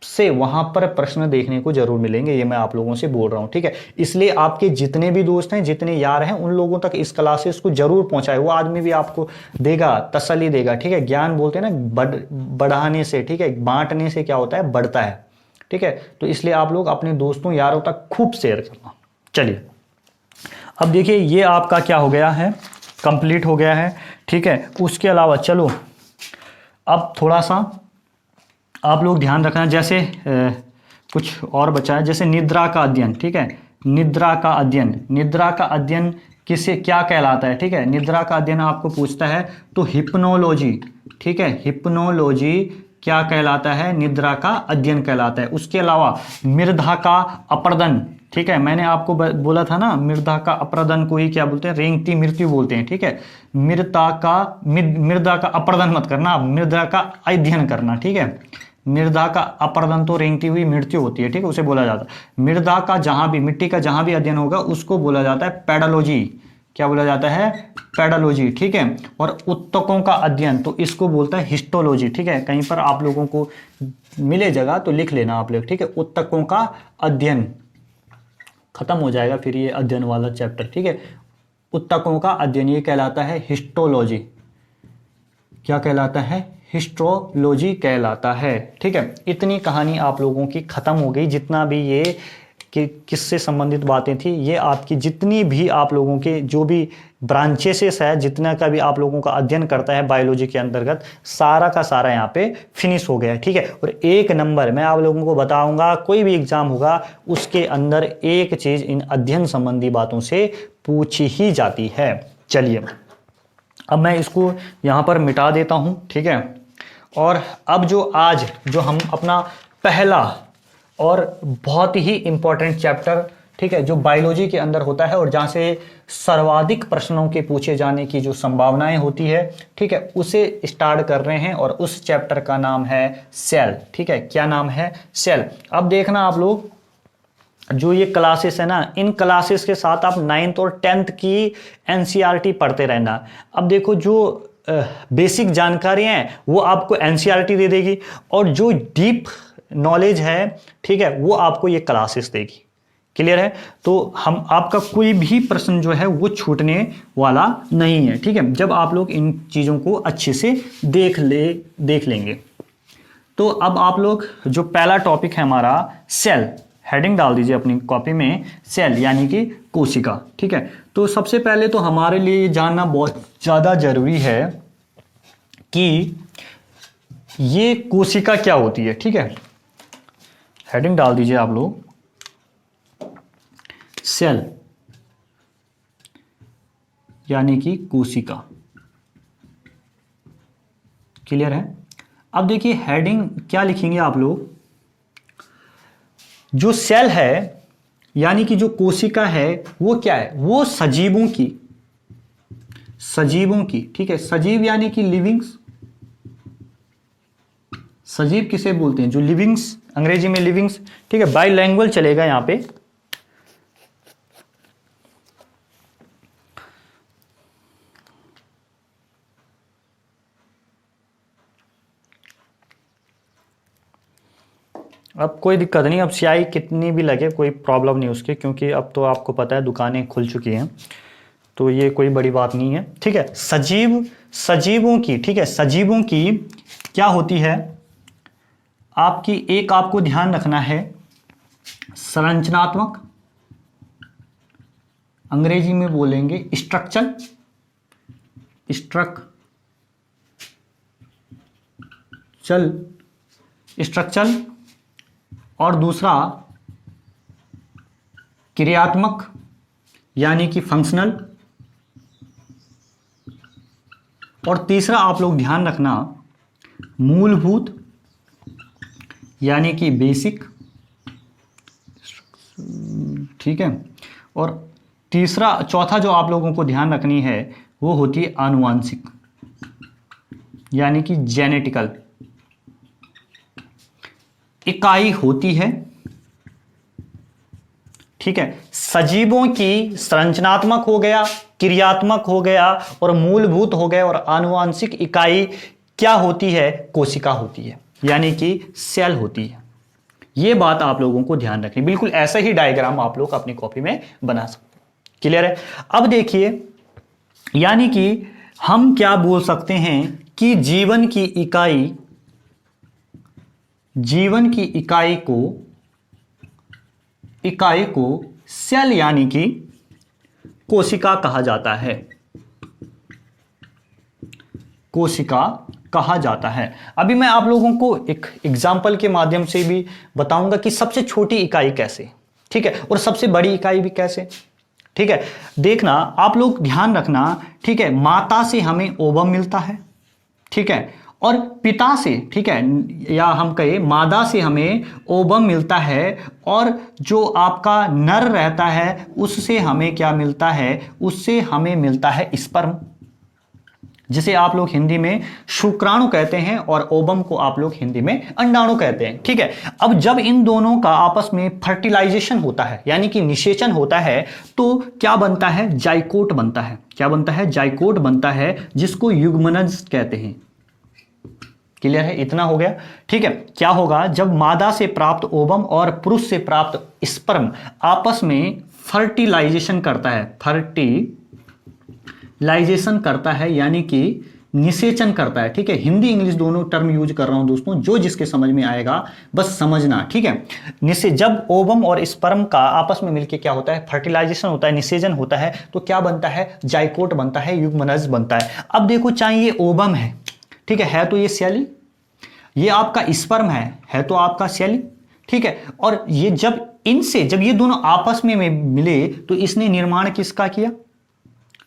से वहां पर प्रश्न देखने को जरूर मिलेंगे। ये मैं आप लोगों से बोल रहा हूं, ठीक है। इसलिए आपके जितने भी दोस्त हैं, जितने यार हैं, उन लोगों तक इस क्लासेस को जरूर पहुंचाए। वो आदमी भी आपको देगा, तसल्ली देगा, ठीक है। ज्ञान बोलते हैं ना बढ़ाने से, ठीक है, बांटने से क्या होता है? बढ़ता है, ठीक है। तो इसलिए आप लोग अपने दोस्तों यारों तक खूब शेयर करना। चलिए अब देखिए ये आपका क्या हो गया है? कंप्लीट हो गया है, ठीक है। उसके अलावा चलो अब थोड़ा सा आप लोग ध्यान रखना, जैसे कुछ और बचा है, जैसे निद्रा का अध्ययन, ठीक है। निद्रा का अध्ययन, निद्रा का अध्ययन किसे क्या कहलाता है, ठीक है। निद्रा का अध्ययन आपको पूछता है तो हिप्नोलॉजी, ठीक है। हिप्नोलॉजी क्या कहलाता है? निद्रा का अध्ययन कहलाता है। उसके अलावा मृदा का अपरदन, ठीक है, मैंने आपको बोला था ना, मृदा का अपर्दन को ही क्या बोलते हैं, रेंगती मृत्यु बोलते हैं। ठीक है, मृदा का अपर्दन मत करना आप, मृदा का अध्ययन करना। ठीक है, मृदा का अपर्दन तो रेंगती हुई मृत्यु होती है। ठीक है, उसे बोला जाता है। मृदा का जहां भी, मिट्टी का जहां भी अध्ययन होगा उसको बोला जाता है पेडोलॉजी। क्या बोला जाता है, पेडोलॉजी। ठीक है, और उत्तकों का अध्ययन तो इसको बोलता है हिस्टोलॉजी। ठीक है, कहीं पर आप लोगों को मिले जगह तो लिख लेना आप लोग। ठीक है, उत्तकों का अध्ययन, खत्म हो जाएगा फिर ये अध्ययन वाला चैप्टर। ठीक है, उत्तकों का अध्ययन ये कहलाता है हिस्टोलॉजी। क्या कहलाता है, हिस्टोलॉजी कहलाता है। ठीक है, इतनी कहानी आप लोगों की खत्म हो गई। जितना भी ये कि किससे संबंधित बातें थी, ये आपकी जितनी भी आप लोगों के जो भी ब्रांचेसेस है, जितना का भी आप लोगों का अध्ययन करता है बायोलॉजी के अंतर्गत, सारा का सारा यहाँ पे फिनिश हो गया। ठीक है, और एक नंबर मैं आप लोगों को बताऊंगा, कोई भी एग्जाम होगा उसके अंदर एक चीज इन अध्ययन संबंधी बातों से पूछी ही जाती है। चलिए अब मैं इसको यहाँ पर मिटा देता हूँ। ठीक है, और अब जो हम अपना पहला और बहुत ही इंपॉर्टेंट चैप्टर, ठीक है, जो बायोलॉजी के अंदर होता है और जहां से सर्वाधिक प्रश्नों के पूछे जाने की जो संभावनाएं होती है, ठीक है, उसे स्टार्ट कर रहे हैं। और उस चैप्टर का नाम है सेल। ठीक है, क्या नाम है, सेल। अब देखना आप लोग, जो ये क्लासेस है ना, इन क्लासेस के साथ आप 9th और 10th की एनसीईआरटी पढ़ते रहना। अब देखो, जो बेसिक जानकारी हैं वो आपको एनसीईआरटी दे देगी, और जो डीप नॉलेज है, ठीक है, वो आपको ये क्लासेस देगी। क्लियर है, तो हम आपका कोई भी प्रश्न जो है वो छूटने वाला नहीं है। ठीक है, जब आप लोग इन चीज़ों को अच्छे से देख लेंगे। तो अब आप लोग, जो पहला टॉपिक है हमारा सेल, हेडिंग डाल दीजिए अपनी कॉपी में, सेल यानी कि कोशिका। ठीक है, तो सबसे पहले तो हमारे लिए जानना बहुत ज़्यादा जरूरी है कि ये कोशिका क्या होती है। ठीक है, हेडिंग डाल दीजिए आप लोग, सेल यानी कि कोशिका। क्लियर है, अब देखिए हेडिंग क्या लिखेंगे आप लोग, जो सेल है यानी कि जो कोशिका है वो क्या है, वो सजीवों की, ठीक है, सजीव यानी कि लिविंग्स। सजीव किसे बोलते हैं, जो लिविंग्स, अंग्रेजी में लिविंग्स। ठीक है, बाइलैंग्वेज चलेगा यहां पे। अब कोई दिक्कत नहीं, अब स्याही कितनी भी लगे कोई प्रॉब्लम नहीं उसकी, क्योंकि अब तो आपको पता है दुकानें खुल चुकी हैं, तो ये कोई बड़ी बात नहीं है। ठीक है, सजीवों की, ठीक है, सजीवों की क्या होती है आपकी, एक आपको ध्यान रखना है, संरचनात्मक, अंग्रेजी में बोलेंगे स्ट्रक्चर, स्ट्रक्चर, और दूसरा क्रियात्मक यानी कि फंक्शनल, और तीसरा आप लोग ध्यान रखना मूलभूत यानी कि बेसिक। ठीक है, और चौथा जो आप लोगों को ध्यान रखनी है वो होती है आनुवांशिक यानी कि जेनेटिकल इकाई होती है। ठीक है, सजीवों की संरचनात्मक हो गया, क्रियात्मक हो गया और मूलभूत हो गया, और आनुवांशिक इकाई क्या होती है, कोशिका होती है यानी कि सेल होती है। यह बात आप लोगों को ध्यान रखनी, बिल्कुल ऐसा ही डायग्राम आप लोग अपनी कॉपी में बना सकते हैं। क्लियर है, अब देखिए, यानी कि हम क्या बोल सकते हैं कि जीवन की इकाई को सेल यानी कि कोशिका कहा जाता है, कोशिका कहा जाता है। अभी मैं आप लोगों को एक एग्जाम्पल के माध्यम से भी बताऊंगा कि सबसे छोटी इकाई कैसे, ठीक है, और सबसे बड़ी इकाई भी कैसे। ठीक है, देखना आप लोग ध्यान रखना। ठीक है, माता से हमें ओवम मिलता है, ठीक है, और पिता से, ठीक है, या हम कहें मादा से हमें ओवम मिलता है, और जो आपका नर रहता है उससे हमें क्या मिलता है, उससे हमें मिलता है स्पर्म, जिसे आप लोग हिंदी में शुक्राणु कहते हैं, और ओवम को आप लोग हिंदी में अंडाणु कहते हैं। ठीक है, अब जब इन दोनों का आपस में फर्टिलाइजेशन होता है, यानी कि निषेचन होता है, तो क्या बनता है, जाइकोट बनता है। क्या बनता है, जाइकोट बनता है, जिसको युग्मनज कहते हैं। क्लियर है, इतना हो गया। ठीक है, क्या होगा, जब मादा से प्राप्त ओवम और पुरुष से प्राप्त स्पर्म आपस में फर्टिलाइजेशन करता है, फर्टिलाइजेशन करता है यानी कि निषेचन करता है। ठीक है, हिंदी इंग्लिश दोनों टर्म यूज कर रहा हूं दोस्तों, जो जिसके समझ में आएगा बस समझना। ठीक है, जब ओवम और स्पर्म का आपस में मिलकर क्या होता है, फर्टिलाइजेशन होता है, निषेचन होता है, तो क्या बनता है, जाइकोट बनता है, युग्मनज बनता है। अब देखो, चाहे ये ओवम है, ठीक है तो ये सेल, ये आपका स्पर्म है तो आपका सेल। ठीक है, और ये जब ये दोनों आपस में मिले तो इसने निर्माण किसका किया,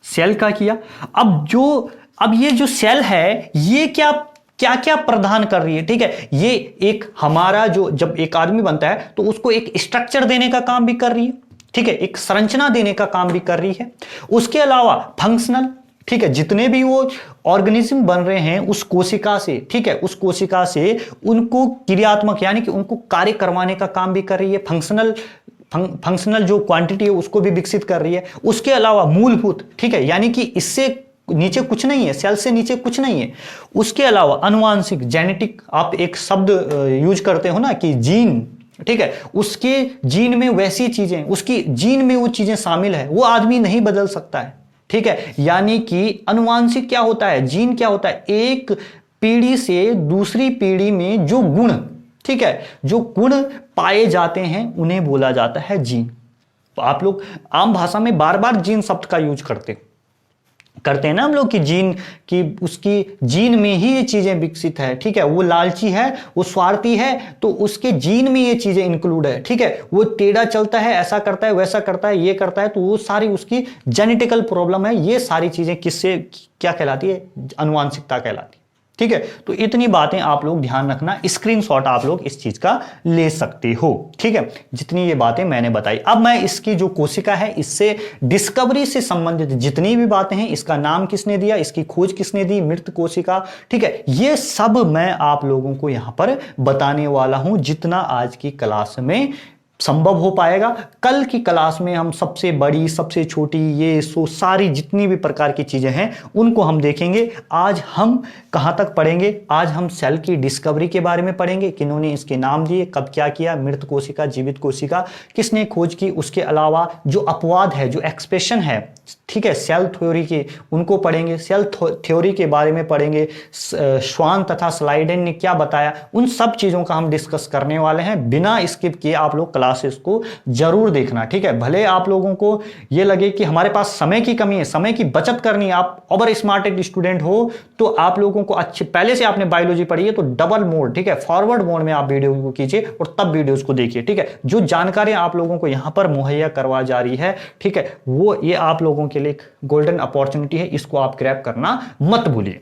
सेल का किया। अब ये जो सेल है ये क्या क्या प्रदान कर रही है। ठीक है, ये एक हमारा जब एक आदमी बनता है तो उसको एक स्ट्रक्चर देने का काम भी कर रही है। ठीक है, एक संरचना देने का काम भी कर रही है। उसके अलावा फंक्शनल, ठीक है, जितने भी वो ऑर्गेनिज्म बन रहे हैं उस कोशिका से, ठीक है, उस कोशिका से उनको क्रियात्मक यानी कि उनको कार्य करवाने का काम भी कर रही है। फंक्शनल जो क्वांटिटी है उसको भी विकसित कर रही है। उसके अलावा मूलभूत, ठीक है, यानी कि इससे नीचे कुछ नहीं है, सेल से नीचे कुछ नहीं है। उसके अलावा अनुवांशिक, जेनेटिक, आप एक शब्द यूज करते हो ना कि जीन, ठीक है, उसके जीन में वैसी चीजें, उसकी जीन में वो चीजें शामिल है, वो आदमी नहीं बदल सकता है। ठीक है, यानी कि अनुवांशिक क्या होता है, जीन क्या होता है, एक पीढ़ी से दूसरी पीढ़ी में जो गुण, ठीक है, जो गुण पाए जाते हैं उन्हें बोला जाता है जीन। तो आप लोग आम भाषा में बार बार जीन शब्द का यूज करते हैं ना हम लोग कि जीन की, उसकी जीन में ही ये चीजें विकसित है। ठीक है, वो लालची है, वो स्वार्थी है, तो उसके जीन में ये चीजें इंक्लूड है। ठीक है, वो टेढ़ा चलता है, ऐसा करता है, वैसा करता है, ये करता है, तो वो सारी उसकी जेनेटिकल प्रॉब्लम है। ये सारी चीजें किससे क्या कहलाती है, अनुवांशिकता कहलाती है। ठीक है, तो इतनी बातें आप लोग ध्यान रखना, स्क्रीनशॉट आप लोग इस चीज का ले सकते हो। ठीक है, जितनी ये बातें मैंने बताई। अब मैं इसकी जो कोशिका है, इससे डिस्कवरी से संबंधित जितनी भी बातें हैं, इसका नाम किसने दिया, इसकी खोज किसने दी, मृत कोशिका, ठीक है, ये सब मैं आप लोगों को यहां पर बताने वाला हूं, जितना आज की क्लास में संभव हो पाएगा। कल की क्लास में हम सबसे बड़ी, सबसे छोटी, ये सारी जितनी भी प्रकार की चीजें हैं उनको हम देखेंगे। आज हम कहां तक पढ़ेंगे, आज हम सेल की डिस्कवरी के बारे में पढ़ेंगे, किन्होंने इसके नाम दिए, कब क्या किया, मृत कोशिका, जीवित कोशिका किसने खोज की। उसके अलावा जो अपवाद है, जो एक्सप्रेशन है, ठीक है, सेल थ्योरी के, उनको पढ़ेंगे। सेल थ्योरी के बारे में पढ़ेंगे, श्वान तथा स्लाइडेन ने क्या बताया, उन सब चीजों का हम डिस्कस करने वाले हैं। बिना स्किप किए आप लोग क्लासेस को जरूर देखना। ठीक है, भले आप लोगों को ये लगे कि हमारे पास समय की कमी है, समय की बचत करनी है, आप ओवर स्मार्टेड स्टूडेंट हो, तो आप लोगों को अच्छे, पहले से आपने बायोलॉजी पढ़ी है तो डबल मोड, ठीक है, फॉरवर्ड मोड में आप वीडियो को कीजिए और तब वीडियोस को देखिए। ठीक है, जो जानकारी आप लोगों को यहां पर मुहैया करवा जा रही है, ठीक है, वो ये आप लोगों के लिए एक गोल्डन अपॉर्चुनिटी है, इसको आप ग्रैब करना मत भूलिए।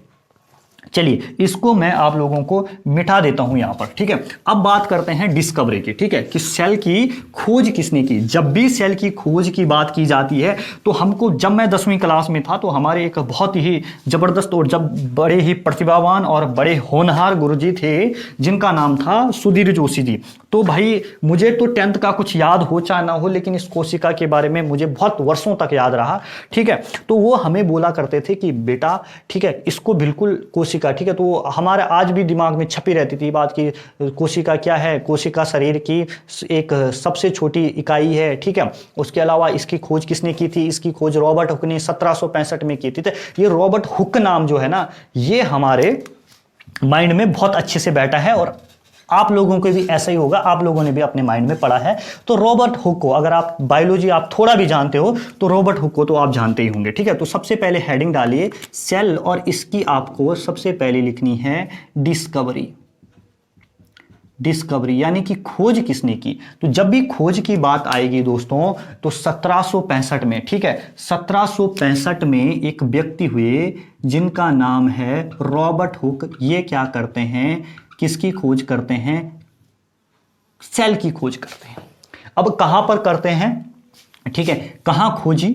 चलिए, इसको मैं आप लोगों को मिटा देता हूं यहां पर। ठीक है, अब बात करते हैं डिस्कवरी की। ठीक है, कि सेल की खोज किसने की। जब भी सेल की खोज की बात की जाती है तो हमको, जब मैं 10वीं क्लास में था तो हमारे एक बहुत ही जबरदस्त और जब बड़े ही प्रतिभावान और बड़े होनहार गुरुजी थे, जिनका नाम था सुधीर जोशी जी। तो भाई मुझे तो 10th का कुछ याद हो चाहे ना हो, लेकिन इस कोशिका के बारे में मुझे बहुत वर्षों तक याद रहा। ठीक है, तो वो हमें बोला करते थे कि बेटा, ठीक है, इसको बिल्कुल कोशिका, ठीक है, तो हमारे आज भी दिमाग में छपी रहती थी बात की कोशिका क्या है। कोशिका शरीर की एक सबसे छोटी इकाई है। ठीक है, उसके अलावा इसकी खोज किसने की थी, इसकी खोज रॉबर्ट हुक ने 1765 में की थी। तो ये रॉबर्ट हुक नाम जो है ना, ये हमारे माइंड में बहुत अच्छे से बैठा है और आप लोगों को भी ऐसा ही होगा, आप लोगों ने भी अपने माइंड में पढ़ा है। तो रॉबर्ट हुक को, अगर आप बायोलॉजी आप थोड़ा भी जानते हो तो रॉबर्ट हुक को तो आप जानते ही होंगे। ठीक है, तो सबसे पहले हेडिंग डालिए सेल, और इसकी आपको सबसे पहले लिखनी है डिस्कवरी। डिस्कवरी यानी कि खोज किसने की। तो जब भी खोज की बात आएगी दोस्तों तो 1765 में, ठीक है, 1765 में एक व्यक्ति हुए जिनका नाम है रॉबर्ट हुक। ये क्या करते हैं, किसकी खोज करते हैं, सेल की खोज करते हैं। अब कहां पर करते हैं, ठीक है, कहां खोजी,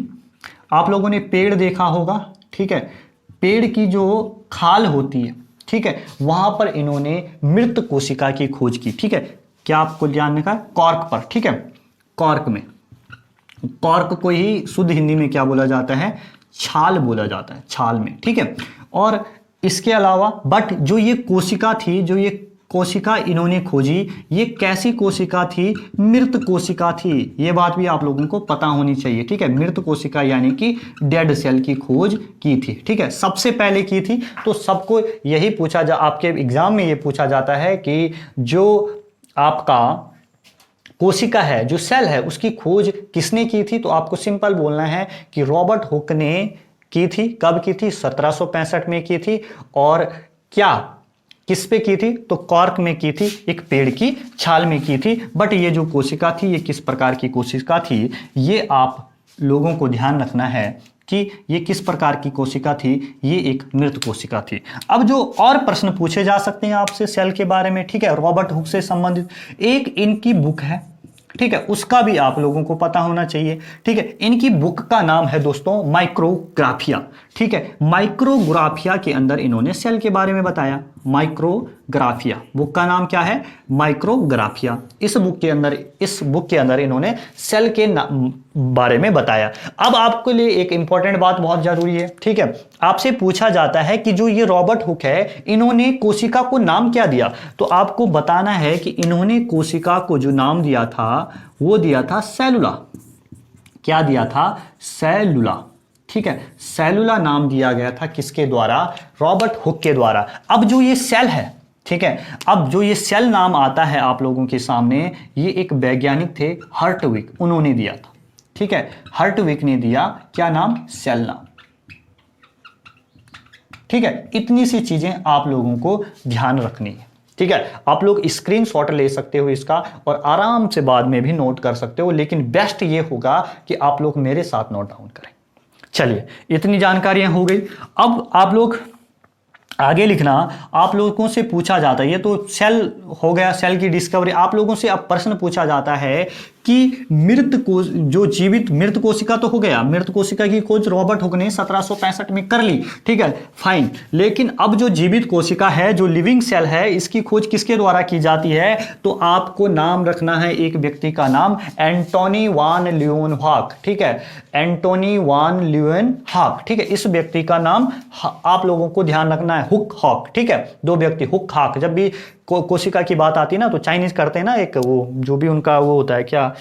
आप लोगों ने पेड़ देखा होगा, ठीक है, पेड़ की जो खाल होती है, ठीक है, वहां पर इन्होंने मृत कोशिका की खोज की। ठीक है, क्या आपको जानने का, कॉर्क पर, ठीक है, कॉर्क में, कॉर्क को ही शुद्ध हिंदी में क्या बोला जाता है, छाल बोला जाता है, छाल में, ठीक है। और इसके अलावा बट जो ये कोशिका थी, जो ये कोशिका इन्होंने खोजी, ये कैसी कोशिका थी, मृत कोशिका थी। ये बात भी आप लोगों को पता होनी चाहिए, ठीक है, मृत कोशिका यानी कि डेड सेल की खोज की थी, ठीक है, सबसे पहले की थी। तो सबको यही पूछा जा, आपके एग्जाम में ये पूछा जाता है कि जो आपका कोशिका है, जो सेल है, उसकी खोज किसने की थी। तो आपको सिंपल बोलना है कि रॉबर्ट हुक ने की थी। कब की थी, 1765 में की थी। और क्या, किस पे की थी, तो कॉर्क में की थी, एक पेड़ की छाल में की थी। बट ये जो कोशिका थी, ये किस प्रकार की कोशिका थी, ये आप लोगों को ध्यान रखना है कि ये किस प्रकार की कोशिका थी, ये एक मृत कोशिका थी। अब जो और प्रश्न पूछे जा सकते हैं आपसे सेल के बारे में, ठीक है, रॉबर्ट हुक से संबंधित एक इनकी बुक है, ठीक है, उसका भी आप लोगों को पता होना चाहिए। ठीक है, इनकी बुक का नाम है दोस्तों माइक्रोग्राफिया। ठीक है, माइक्रोग्राफिया के अंदर इन्होंने सेल के बारे में बताया। माइक्रोग्राफिया बुक का नाम क्या है, माइक्रोग्राफिया। इस बुक के अंदर इन्होंने सेल के बारे में बताया। अब आपके लिए एक इंपॉर्टेंट बात बहुत जरूरी है, ठीक है, आपसे पूछा जाता है कि जो ये रॉबर्ट हुक है, इन्होंने कोशिका को नाम क्या दिया। तो आपको बताना है कि इन्होंने कोशिका को जो नाम दिया था वो दिया था सेलुला। क्या दिया था, सेलुला। ठीक है, सेलुला नाम दिया गया था किसके द्वारा, रॉबर्ट हुक के द्वारा। अब जो ये सेल है, ठीक है, अब जो ये सेल नाम आता है आप लोगों के सामने, ये एक वैज्ञानिक थे हर्टविक, उन्होंने दिया था। ठीक है, हर्टविक ने दिया क्या नाम, सेल नाम। ठीक है, इतनी सी चीजें आप लोगों को ध्यान रखनी है। ठीक है, आप लोग स्क्रीनशॉट ले सकते हो इसका और आराम से बाद में भी नोट कर सकते हो, लेकिन बेस्ट ये होगा कि आप लोग मेरे साथ नोट डाउन करें। चलिए, इतनी जानकारियां हो गई। अब आप लोग आगे लिखना, आप लोगों से पूछा जाता है, ये तो सेल हो गया, सेल की डिस्कवरी। आप लोगों से अब प्रश्न पूछा जाता है कि जो जीवित मृत कोशिका तो हो गया, मृत कोशिका की खोज रॉबर्ट हुक ने 1765 में कर ली, ठीक है, फाइन। लेकिन अब जो जीवित कोशिका है, जो लिविंग सेल है, इसकी खोज किसके द्वारा की जाती है। तो आपको नाम रखना है एक व्यक्ति का नाम, एंटोनी वान ल्यूवेनहॉक। ठीक है, एंटोनी वान ल्यूवेनहॉक। ठीक है, इस व्यक्ति का नाम आप लोगों को ध्यान रखना है, हुक हॉक। ठीक है, दो व्यक्ति, हुक हॉक। जब भी कोशिका की बात आती है ना, तो चाइनीज करते हैं ना, एक वो जो भी उनका वो होता है, क्या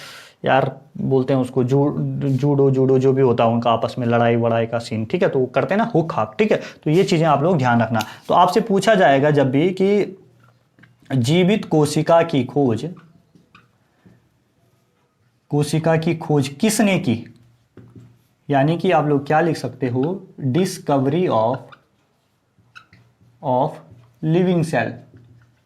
यार बोलते हैं उसको, जूडो जो भी होता है उनका आपस में लड़ाई वड़ाई का सीन, ठीक है, तो वो करते हैं ना हुक हाक। ठीक है, तो ये चीजें आप लोग ध्यान रखना। तो आपसे पूछा जाएगा जब भी कि जीवित कोशिका की खोज किसने की, यानी कि आप लोग क्या लिख सकते हो, डिस्कवरी ऑफ लिविंग सेल।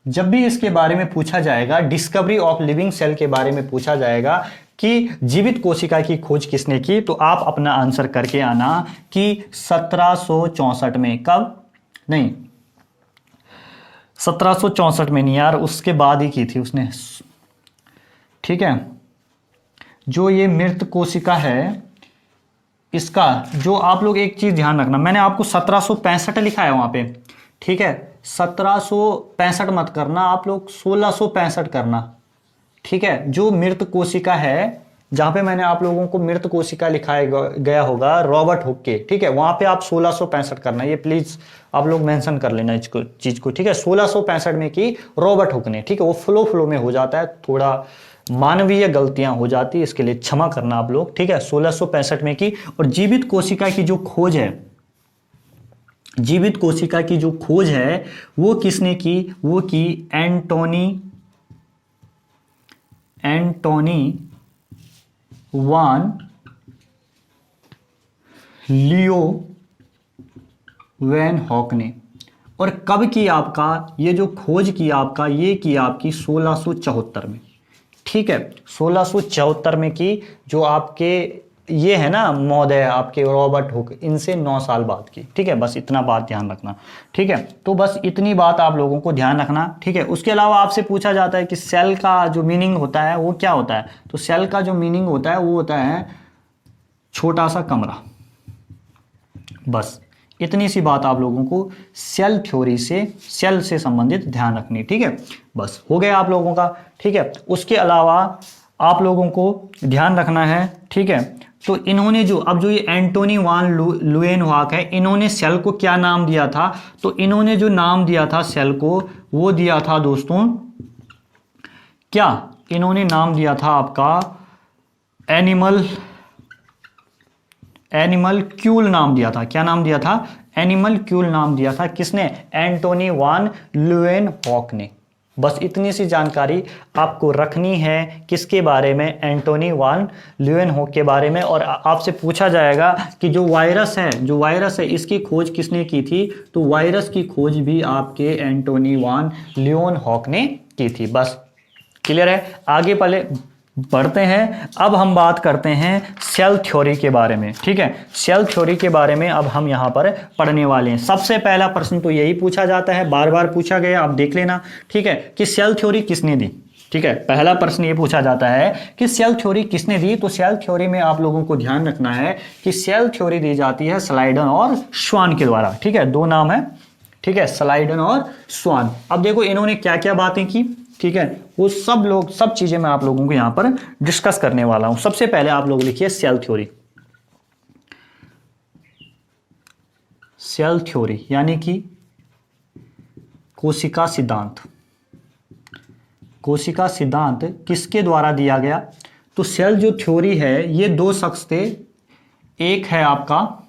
जब भी इसके बारे में पूछा जाएगा, डिस्कवरी ऑफ लिविंग सेल के बारे में पूछा जाएगा कि जीवित कोशिका की खोज किसने की, तो आप अपना आंसर करके आना कि 1764 में। कब, नहीं 1764 में नहीं यार, उसके बाद ही की थी उसने। ठीक है, जो ये मृत कोशिका है, इसका जो आप लोग एक चीज ध्यान रखना, मैंने आपको 1765 लिखा है वहां पे, ठीक है, 1765 मत करना आप लोग, 1665 करना। ठीक है, जो मृत कोशिका है, जहां पे मैंने आप लोगों को मृत कोशिका लिखाया गया होगा रॉबर्ट हुक के, ठीक है, वहां पे आप 1665 करना, ये प्लीज आप लोग मेंशन कर लेना इसको चीज को। ठीक है, 1665 में की रॉबर्ट हुक ने। ठीक है, वो फ्लो में हो जाता है, थोड़ा मानवीय गलतियां हो जाती है, इसके लिए क्षमा करना आप लोग। ठीक है, 1665 में की। और जीवित कोशिका की जो खोज है, जीवित कोशिका की जो खोज है वो किसने की, वो की एंटोनी वान ल्यूवेनहॉक ने। और कब की आपका ये जो खोज की आपका ये की आपकी 1674 में, ठीक है, 1674 में की, जो आपके ये है ना महोदय आपके रॉबर्ट हुक, इनसे 9 साल बाद की, ठीक है। बस इतना बात ध्यान रखना, ठीक है। तो बस इतनी बात आप लोगों को ध्यान रखना, ठीक है। उसके अलावा आपसे पूछा जाता है कि सेल का जो मीनिंग होता है वो क्या होता है, तो सेल का जो मीनिंग होता है वो होता है छोटा सा कमरा। बस इतनी सी बात आप लोगों को सेल थ्योरी से, सेल से संबंधित ध्यान रखनी, ठीक है। बस हो गया आप लोगों का, ठीक है। उसके अलावा आप लोगों को ध्यान रखना है, ठीक है। तो इन्होंने जो अब जो ये एंटोनी वान लुएनहॉक है, इन्होंने सेल को क्या नाम दिया था, तो इन्होंने जो नाम दिया था सेल को वो दिया था दोस्तों, क्या इन्होंने नाम दिया था आपका एनिमलक्यूल नाम दिया था। क्या नाम दिया था, एनिमलक्यूल नाम दिया था, किसने, एंटोनी वान लुएनहॉक ने। बस इतनी सी जानकारी आपको रखनी है किसके बारे में, एंटोनी वान ल्यूएनहॉक के बारे में। और आपसे पूछा जाएगा कि जो वायरस है इसकी खोज किसने की थी, तो वायरस की खोज भी आपके एंटोनी वान ल्यूएनहॉक ने की थी। बस क्लियर है। आगे पहले बढ़ते हैं, अब हम बात करते हैं सेल थ्योरी के बारे में, ठीक है। सेल थ्योरी के बारे में अब हम यहाँ पर पढ़ने वाले हैं। सबसे पहला प्रश्न तो यही पूछा जाता है, बार बार पूछा गया, आप देख लेना, ठीक है, कि सेल थ्योरी किसने दी, ठीक है। पहला प्रश्न ये पूछा जाता है कि सेल थ्योरी किसने दी, तो सेल थ्योरी में आप लोगों को ध्यान रखना है कि सेल थ्योरी दी जाती है स्लाइडन और स्वान के द्वारा, ठीक है। दो नाम है, ठीक है, स्लाइडन और स्वान। अब देखो इन्होंने क्या क्या बातें की, ठीक है, वो सब चीजें मैं आप लोगों को यहां पर डिस्कस करने वाला हूं। सबसे पहले आप लोग लिखिए सेल थ्योरी। सेल थ्योरी यानी कि कोशिका सिद्धांत। कोशिका सिद्धांत किसके द्वारा दिया गया, तो सेल जो थ्योरी है ये दो शख्स थे, एक है आपका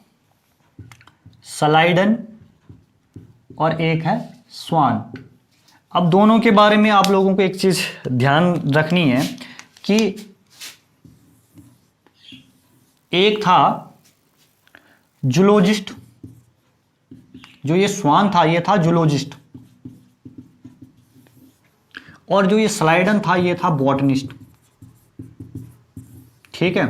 स्लाइडन और एक है स्वान। अब दोनों के बारे में आप लोगों को एक चीज ध्यान रखनी है कि एक था जूलॉजिस्ट, जो ये स्वान था ये था जूलॉजिस्ट, और जो ये स्लाइडन था ये था बॉटनिस्ट, ठीक है।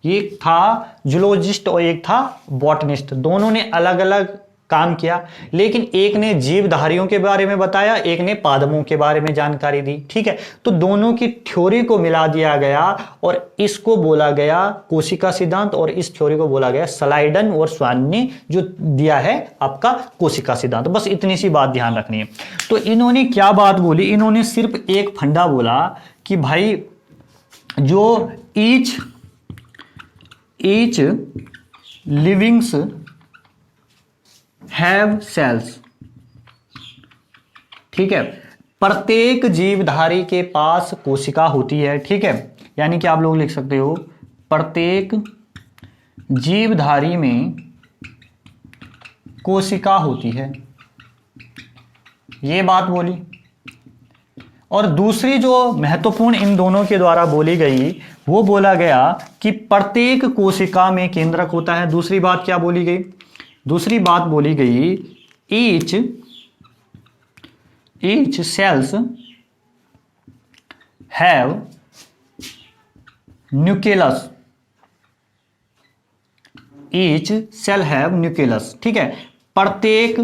ये था जूलॉजिस्ट और एक था बॉटनिस्ट, दोनों ने अलग अलग काम किया, लेकिन एक ने जीवधारियों के बारे में बताया, एक ने पादपों के बारे में जानकारी दी, ठीक है। तो दोनों की थ्योरी को मिला दिया गया और इसको बोला गया कोशिका सिद्धांत, और इस थ्योरी को बोला गया स्लाइडन और स्वान ने जो दिया है आपका कोशिका सिद्धांत। बस इतनी सी बात ध्यान रखनी है। तो इन्होंने क्या बात बोली, इन्होंने सिर्फ एक फंडा बोला कि भाई जो ईच लिविंग्स हैव सेल्स, ठीक है, प्रत्येक जीवधारी के पास कोशिका होती है, ठीक है। यानी कि आप लोग लिख सकते हो प्रत्येक जीवधारी में कोशिका होती है, ये बात बोली। और दूसरी जो महत्वपूर्ण इन दोनों के द्वारा बोली गई वो बोला गया कि प्रत्येक कोशिका में केंद्रक होता है। दूसरी बात क्या बोली गई, दूसरी बात बोली गई each cells have nucleus, each cell have nucleus, ठीक है। प्रत्येक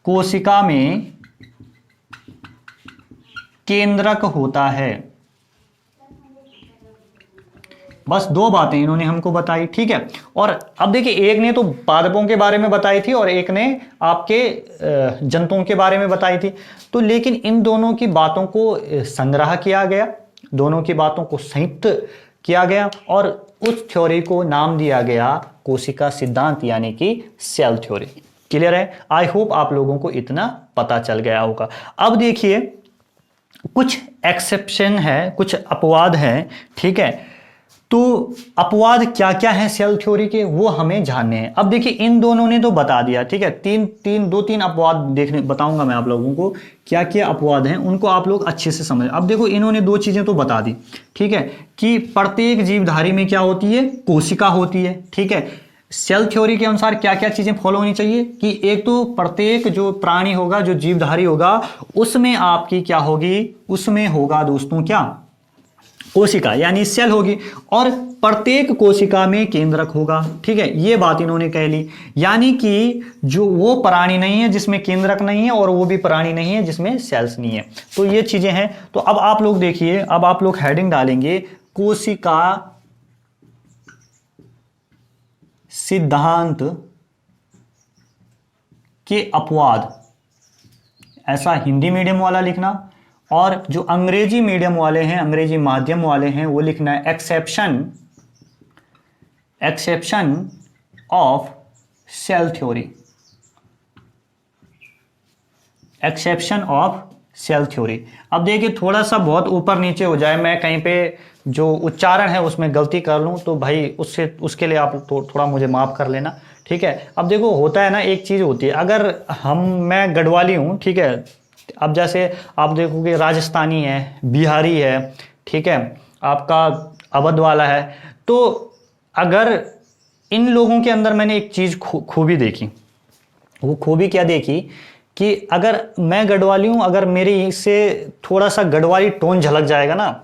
कोशिका में केंद्रक होता है। बस दो बातें इन्होंने हमको बताई, ठीक है। और अब देखिए एक ने तो पादपों के बारे में बताई थी और एक ने आपके जंतुओं के बारे में बताई थी। तो लेकिन इन दोनों की बातों को संग्रह किया गया, दोनों की बातों को संयुक्त किया गया और उस थ्योरी को नाम दिया गया कोशिका सिद्धांत यानी कि सेल थ्योरी। क्लियर है। आई होप आप लोगों को इतना पता चल गया होगा। अब देखिए कुछ एक्सेप्शन है, कुछ अपवाद हैं, ठीक है। तो अपवाद क्या क्या है सेल थ्योरी के वो हमें जानने हैं। अब देखिए इन दोनों ने तो बता दिया, ठीक है। दो तीन अपवाद बताऊंगा मैं आप लोगों को, क्या क्या अपवाद हैं उनको आप लोग अच्छे से समझ। अब देखो इन्होंने दो चीजें तो बता दी, ठीक है, कि प्रत्येक जीवधारी में क्या होती है, कोशिका होती है, ठीक है। सेल थ्योरी के अनुसार क्या क्या चीजें फॉलो होनी चाहिए कि एक तो प्रत्येक जो प्राणी होगा, जो जीवधारी होगा, उसमें आपकी क्या होगी, उसमें होगा दोस्तों क्या, कोशिका यानी सेल होगी, और प्रत्येक कोशिका में केंद्रक होगा। ठीक है, ये बात इन्होंने कह ली, यानी कि जो वो प्राणी नहीं है जिसमें केंद्रक नहीं है, और वो भी प्राणी नहीं है जिसमें सेल्स नहीं है। तो ये चीजें हैं। तो अब आप लोग देखिए, अब आप लोग हेडिंग डालेंगे कोशिका सिद्धांत के अपवाद, ऐसा हिंदी मीडियम वाला लिखना, और जो अंग्रेजी मीडियम वाले हैं, अंग्रेजी माध्यम वाले हैं, वो लिखना है exception of cell theory, exception of cell theory. अब देखिए थोड़ा सा बहुत ऊपर नीचे हो जाए, मैं कहीं पे जो उच्चारण है उसमें गलती कर लूं तो भाई उसके लिए आप थोड़ा मुझे माफ कर लेना। ठीक है, अब देखो होता है ना, एक चीज होती है, अगर मैं गढ़वाली हूं, ठीक है, अब जैसे आप देखोगे राजस्थानी है, बिहारी है, ठीक है, आपका अवध वाला है, तो अगर इन लोगों के अंदर मैंने एक चीज खूबी देखी, वो खूबी क्या देखी कि अगर मैं गढ़वाली हूं, अगर मेरे से थोड़ा सा गढ़वाली टोन झलक जाएगा ना,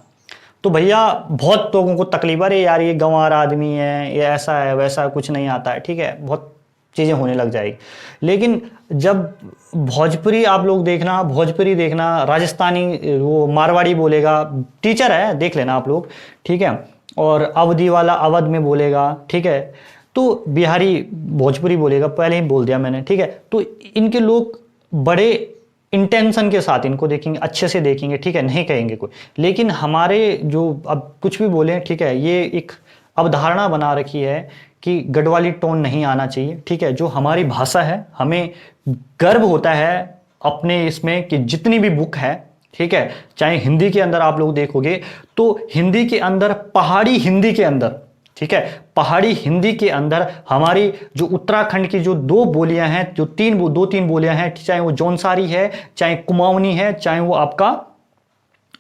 तो भैया बहुत लोगों को तकलीफ, अरे यार ये गंवार आदमी है, ये ऐसा है वैसा, कुछ नहीं आता है, ठीक है, बहुत चीज़ें होने लग जाएगी। लेकिन जब भोजपुरी आप लोग देखना, भोजपुरी देखना, राजस्थानी वो मारवाड़ी बोलेगा, टीचर है देख लेना आप लोग, ठीक है, और अवधी वाला अवध में बोलेगा, ठीक है, तो बिहारी भोजपुरी बोलेगा, पहले ही बोल दिया मैंने, ठीक है। तो इनके लोग बड़े इंटेंशन के साथ इनको देखेंगे, अच्छे से देखेंगे, ठीक है, नहीं कहेंगे कोई। लेकिन हमारे जो अब कुछ भी बोले, ठीक है, ये एक अवधारणा बना रखी है कि गढ़वाली टोन नहीं आना चाहिए, ठीक है। जो हमारी भाषा है, हमें गर्व होता है अपने इसमें कि जितनी भी बुक है, ठीक है, चाहे हिंदी के अंदर आप लोग देखोगे तो हिंदी के अंदर, पहाड़ी हिंदी के अंदर, ठीक है, पहाड़ी हिंदी के अंदर हमारी जो उत्तराखंड की जो दो बोलियां हैं, जो दो तीन बोलियां हैं, चाहे वो जौनसारी है, चाहे कुमाऊनी है, चाहे वो आपका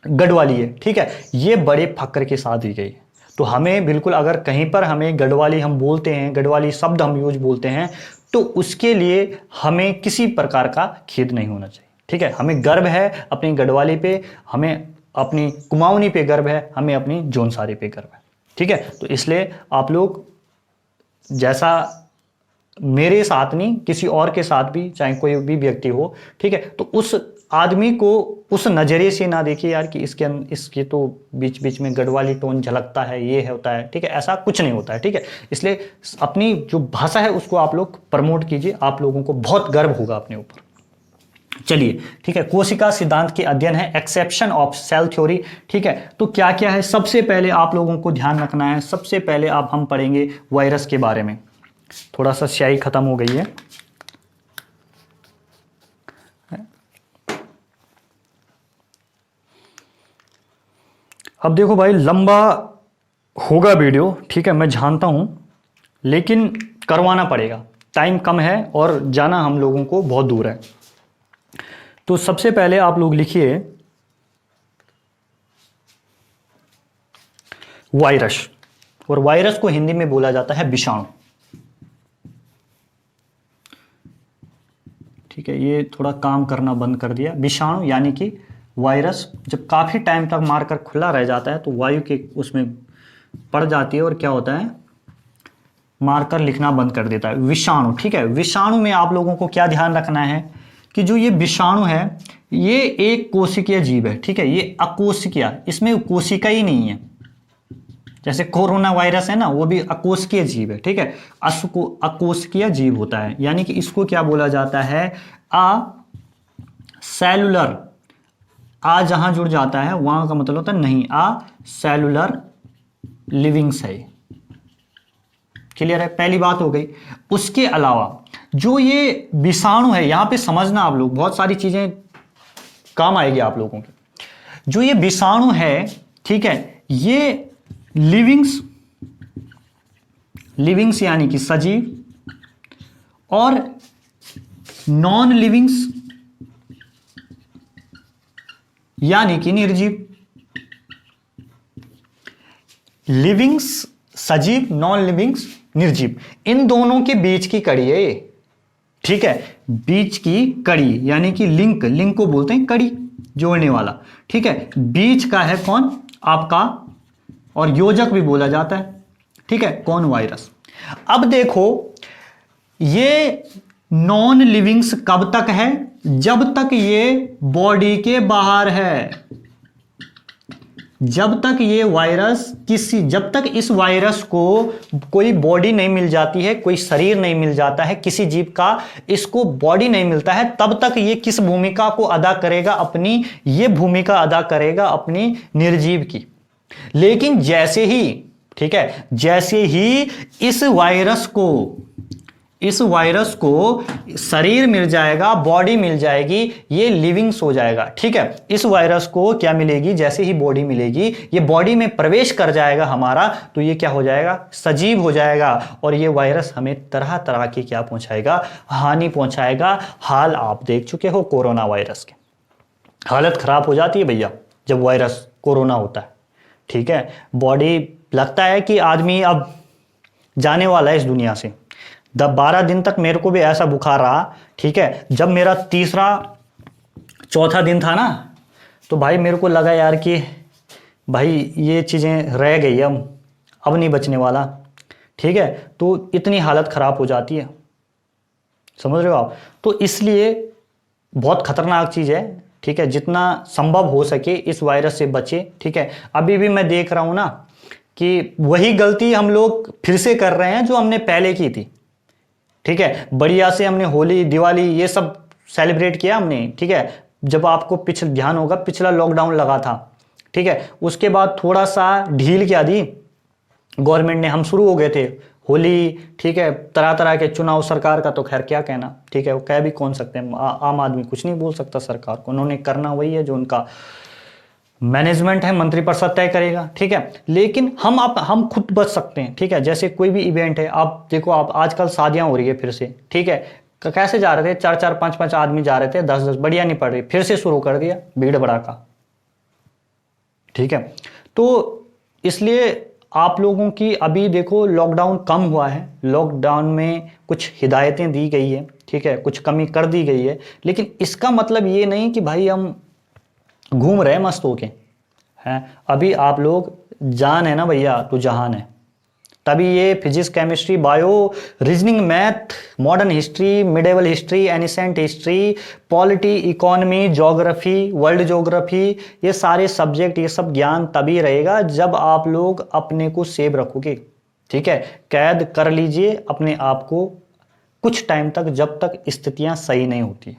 गढ़वाली है, ठीक है, ये बड़े फक्र के साथ दी गई है। तो हमें बिल्कुल, अगर कहीं पर हमें गढ़वाली हम बोलते हैं, गढ़वाली शब्द हम यूज बोलते हैं, तो उसके लिए हमें किसी प्रकार का खेद नहीं होना चाहिए, ठीक है। हमें गर्व है अपनी गढ़वाली पे, हमें अपनी कुमाऊनी पे गर्व है, हमें अपनी जौनसारी पे गर्व है, ठीक है। तो इसलिए आप लोग, जैसा मेरे साथ नहीं, किसी और के साथ भी, चाहे कोई भी व्यक्ति हो, ठीक है, तो उस आदमी को उस नजरिए से ना देखिए यार कि इसके तो बीच बीच में गढ़वाली टोन झलकता है, ये होता है, ठीक है, ऐसा कुछ नहीं होता है, ठीक है। इसलिए अपनी जो भाषा है उसको आप लोग प्रमोट कीजिए, आप लोगों को बहुत गर्व होगा अपने ऊपर। चलिए, ठीक है, कोशिका सिद्धांत के अध्ययन है, एक्सेप्शन ऑफ सेल थ्योरी, ठीक है। तो क्या क्या है, सबसे पहले आप लोगों को ध्यान रखना है, सबसे पहले हम पढ़ेंगे वायरस के बारे में। थोड़ा सा स्याही खत्म हो गई है। अब देखो भाई, लंबा होगा वीडियो, ठीक है, मैं जानता हूं, लेकिन करवाना पड़ेगा, टाइम कम है और जाना हम लोगों को बहुत दूर है। तो सबसे पहले आप लोग लिखिए वायरस, और वायरस को हिंदी में बोला जाता है विषाणु, ठीक है। ये थोड़ा काम करना बंद कर दिया। विषाणु यानी कि वायरस जब काफी टाइम तक मारकर खुला रह जाता है तो वायु के उसमें पड़ जाती है और क्या होता है, मारकर लिखना बंद कर देता है, विषाणु, ठीक है। विषाणु में आप लोगों को क्या ध्यान रखना है कि जो ये विषाणु है, ये एक कोशिकीय जीव है, ठीक है, ये अकोशिकीय, इसमें कोशिका ही नहीं है। जैसे कोरोना वायरस है ना, वो भी अकोशिकीय जीव है, ठीक है, अकोशिकीय जीव होता है, यानी कि इसको क्या बोला जाता है, सेलुलर, जहां जुड़ जाता है वहां का मतलब होता है नहीं, सेलुलर लिविंग्स है। क्लियर है, पहली बात हो गई। उसके अलावा जो ये विषाणु है, यहां पे समझना आप लोग, बहुत सारी चीजें काम आएगी आप लोगों की। जो ये विषाणु है, ठीक है, ये लिविंग्स यानी कि सजीव, और नॉन लिविंग्स यानी कि निर्जीव। लिविंग्स सजीव, नॉन लिविंग्स निर्जीव, इन दोनों के बीच की कड़ी है ये, ठीक है, बीच की कड़ी यानी कि लिंक, लिंक को बोलते हैं कड़ी, जोड़ने वाला, ठीक है। बीच का है कौन, आपका, और योजक भी बोला जाता है, ठीक है, कौन, वायरस। अब देखो ये नॉन लिविंग्स कब तक है, जब तक ये बॉडी के बाहर है, जब तक ये वायरस जब तक इस वायरस को कोई बॉडी नहीं मिल जाती है, कोई शरीर नहीं मिल जाता है, किसी जीव का इसको बॉडी नहीं मिलता है, तब तक ये किस भूमिका को अदा करेगा, अपनी ये भूमिका अदा करेगा अपनी निर्जीव की। लेकिन जैसे ही, ठीक है, जैसे ही इस वायरस को शरीर मिल जाएगा, बॉडी मिल जाएगी, ये लिविंग्स हो जाएगा, ठीक है। इस वायरस को क्या मिलेगी, जैसे ही बॉडी मिलेगी, ये बॉडी में प्रवेश कर जाएगा हमारा, तो ये क्या हो जाएगा, सजीव हो जाएगा, और ये वायरस हमें तरह तरह की क्या पहुंचाएगा, हानि पहुंचाएगा। हाल आप देख चुके हो कोरोना वायरस के, हालत खराब हो जाती है भैया जब वायरस कोरोना होता है, ठीक है। बॉडी लगता है कि आदमी अब जाने वाला है इस दुनिया से। 12 दिन तक मेरे को भी ऐसा बुखार रहा, ठीक है। जब मेरा तीसरा चौथा दिन था ना, तो भाई मेरे को लगा यार कि भाई ये चीज़ें रह गई, अब नहीं बचने वाला, ठीक है। तो इतनी हालत ख़राब हो जाती है, समझ रहे हो आप। तो इसलिए बहुत ख़तरनाक चीज़ है, ठीक है। जितना संभव हो सके इस वायरस से बचे, ठीक है। अभी भी मैं देख रहा हूँ ना कि वही गलती हम लोग फिर से कर रहे हैं जो हमने पहले की थी, ठीक है। बढ़िया से हमने होली, दिवाली ये सब सेलिब्रेट किया हमने, ठीक है। जब आपको ध्यान होगा पिछला लॉकडाउन लगा था, ठीक है, उसके बाद थोड़ा सा ढील क्या दी गवर्नमेंट ने, हम शुरू हो गए थे होली, ठीक है। तरह तरह के चुनाव, सरकार का तो खैर क्या कहना, ठीक है, वो कह भी कौन सकते हैं, आम आदमी कुछ नहीं बोल सकता सरकार को, उन्होंने करना वही है जो उनका मैनेजमेंट है, मंत्रिपरिषद तय करेगा, ठीक है। लेकिन हम खुद बच सकते हैं, ठीक है। जैसे कोई भी इवेंट है, आप देखो, आप आजकल शादियां हो रही है फिर से, ठीक है। कैसे जा रहे थे, 4-4 5-5 आदमी जा रहे थे, 10-10, बढ़िया नहीं पड़ रही, फिर से शुरू कर दिया भीड़ भड़ाका, ठीक है। तो इसलिए आप लोगों की अभी देखो लॉकडाउन कम हुआ है, लॉकडाउन में कुछ हिदायतें दी गई है, ठीक है, कुछ कमी कर दी गई है, लेकिन इसका मतलब ये नहीं कि भाई हम घूम रहे मस्त होके हैं। अभी आप लोग, जान है ना भैया तो जहान है, तभी ये physics, chemistry, bio, reasoning, math, modern history, medieval history, ancient history, polity, economy, geography, world geography, ये सारे सब्जेक्ट, ये सब ज्ञान तभी रहेगा जब आप लोग अपने को सेव रखोगे, ठीक है। कैद कर लीजिए अपने आप को कुछ टाइम तक, जब तक स्थितियां सही नहीं होती,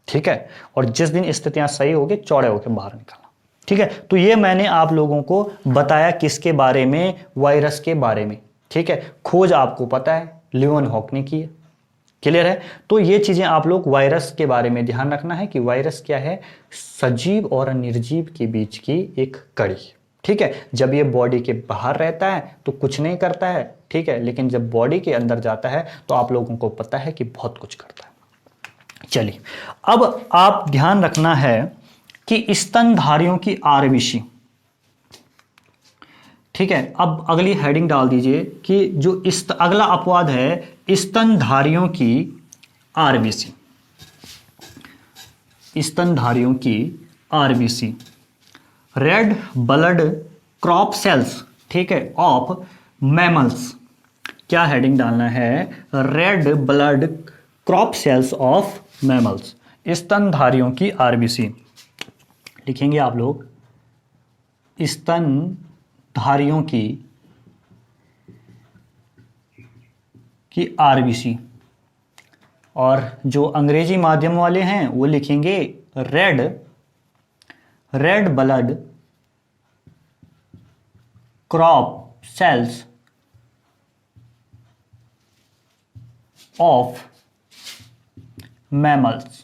ठीक है। और जिस दिन स्थितियां सही होगी, चौड़े होकर बाहर निकलना, ठीक है। तो ये मैंने आप लोगों को बताया किसके बारे में, वायरस के बारे में, ठीक है। खोज आपको पता है लियोन हॉक ने की है, क्लियर है। तो ये चीजें आप लोग वायरस के बारे में ध्यान रखना है कि वायरस क्या है, सजीव और निर्जीव के बीच की एक कड़ी, ठीक है। जब ये बॉडी के बाहर रहता है तो कुछ नहीं करता है, ठीक है, लेकिन जब बॉडी के अंदर जाता है तो आप लोगों को पता है कि बहुत कुछ करता है। चलिए, अब आप ध्यान रखना है कि स्तनधारियों की आरबीसी, ठीक है। अब अगली हेडिंग डाल दीजिए कि जो अगला अपवाद है स्तनधारियों की आरबीसी, स्तनधारियों की RBC, red blood crop cells, ठीक है, ऑफ मैमल्स। क्या हेडिंग डालना है, red blood crop cells of mammals, स्तनधारियों की आरबीसी लिखेंगे आप लोग, स्तनधारियों की आरबीसी। और जो अंग्रेजी माध्यम वाले हैं वो लिखेंगे red blood crop cells of mammals.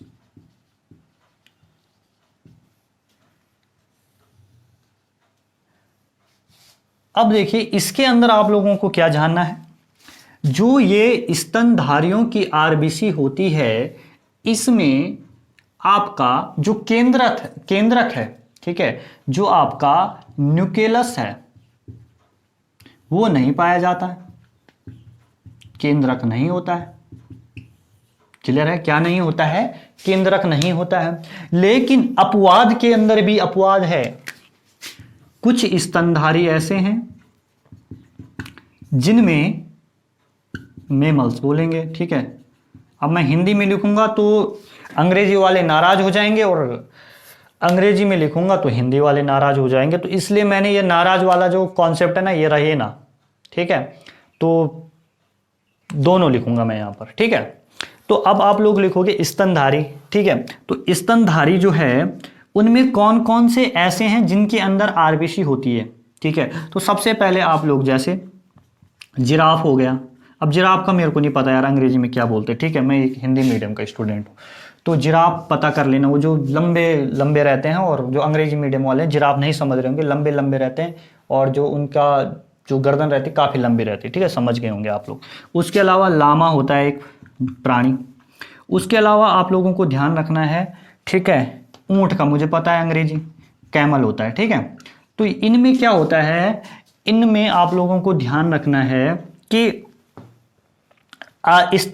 अब देखिए इसके अंदर आप लोगों को क्या जानना है, जो ये स्तनधारियों की आरबीसी होती है, इसमें आपका जो केंद्रक है, ठीक है, जो आपका न्यूक्लियस है वो नहीं पाया जाता है, केंद्रक नहीं होता है। क्लियर है? क्या नहीं होता है? केंद्रक नहीं होता है। लेकिन अपवाद के अंदर भी अपवाद है। कुछ स्तनधारी ऐसे हैं जिनमें मेमल्स बोलेंगे, ठीक है। अब मैं हिंदी में लिखूंगा तो अंग्रेजी वाले नाराज हो जाएंगे और अंग्रेजी में लिखूंगा तो हिंदी वाले नाराज हो जाएंगे, तो इसलिए मैंने ये नाराज वाला जो कॉन्सेप्ट है ना ये रहे ना, ठीक है। तो दोनों लिखूंगा मैं यहां पर, ठीक है। तो अब आप लोग लिखोगे स्तनधारी, ठीक है। तो स्तनधारी जो है उनमें कौन कौन से ऐसे हैं जिनके अंदर आरबीसी होती है, ठीक है। तो सबसे पहले आप लोग जैसे जिराफ हो गया। अब जिराफ का मेरे को नहीं पता यार अंग्रेजी में क्या बोलते हैं, ठीक है। मैं एक हिंदी मीडियम का स्टूडेंट हूँ, तो जिराफ पता कर लेना। वो जो लंबे लंबे रहते हैं, और जो अंग्रेजी मीडियम वाले हैं जिराफ नहीं समझ रहे होंगे, लंबे लंबे रहते हैं और जो उनका जो गर्दन रहती है काफ़ी लंबी रहती है, ठीक है, समझ गए होंगे आप लोग। उसके अलावा लामा होता है एक प्राणी। उसके अलावा आप लोगों को ध्यान रखना है, ठीक है, ऊँट का मुझे पता है अंग्रेजी कैमल होता है, ठीक है। तो इनमें क्या होता है, इनमें आप लोगों को ध्यान रखना है कि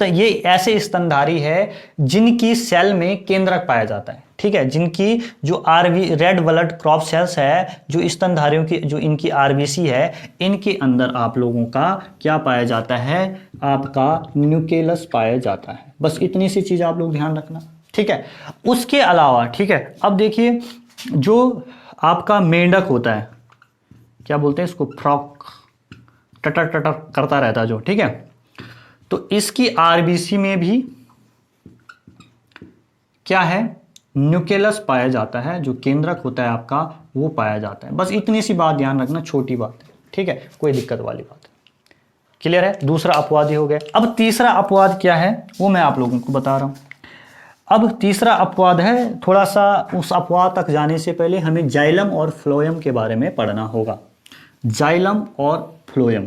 ये ऐसे स्तनधारी है जिनकी सेल में केंद्रक पाया जाता है, ठीक है। जिनकी जो RB red blood crop cells है, जो स्तनधारियों की जो इनकी आरबीसी है, इनके अंदर आप लोगों का क्या पाया जाता है, आपका न्यूक्लियस पाया जाता है। बस इतनी सी चीज आप लोग ध्यान रखना, ठीक है। उसके अलावा, ठीक है, अब देखिए जो आपका मेंढक होता है, क्या बोलते हैं इसको, फ्रॉक, टटर टटर करता रहता है जो, ठीक है। तो इसकी आरबीसी में भी क्या है, न्यूक्लियस पाया जाता है, जो केंद्रक होता है आपका वो पाया जाता है। बस इतनी सी बात ध्यान रखना, छोटी बात है, ठीक है, कोई दिक्कत वाली बात है। क्लियर है? दूसरा अपवाद ही हो गया। अब तीसरा अपवाद क्या है वो मैं आप लोगों को बता रहा हूं। अब तीसरा अपवाद है, थोड़ा सा उस अपवाद तक जाने से पहले हमें जाइलम और फ्लोएम के बारे में पढ़ना होगा। जाइलम और फ्लोएम।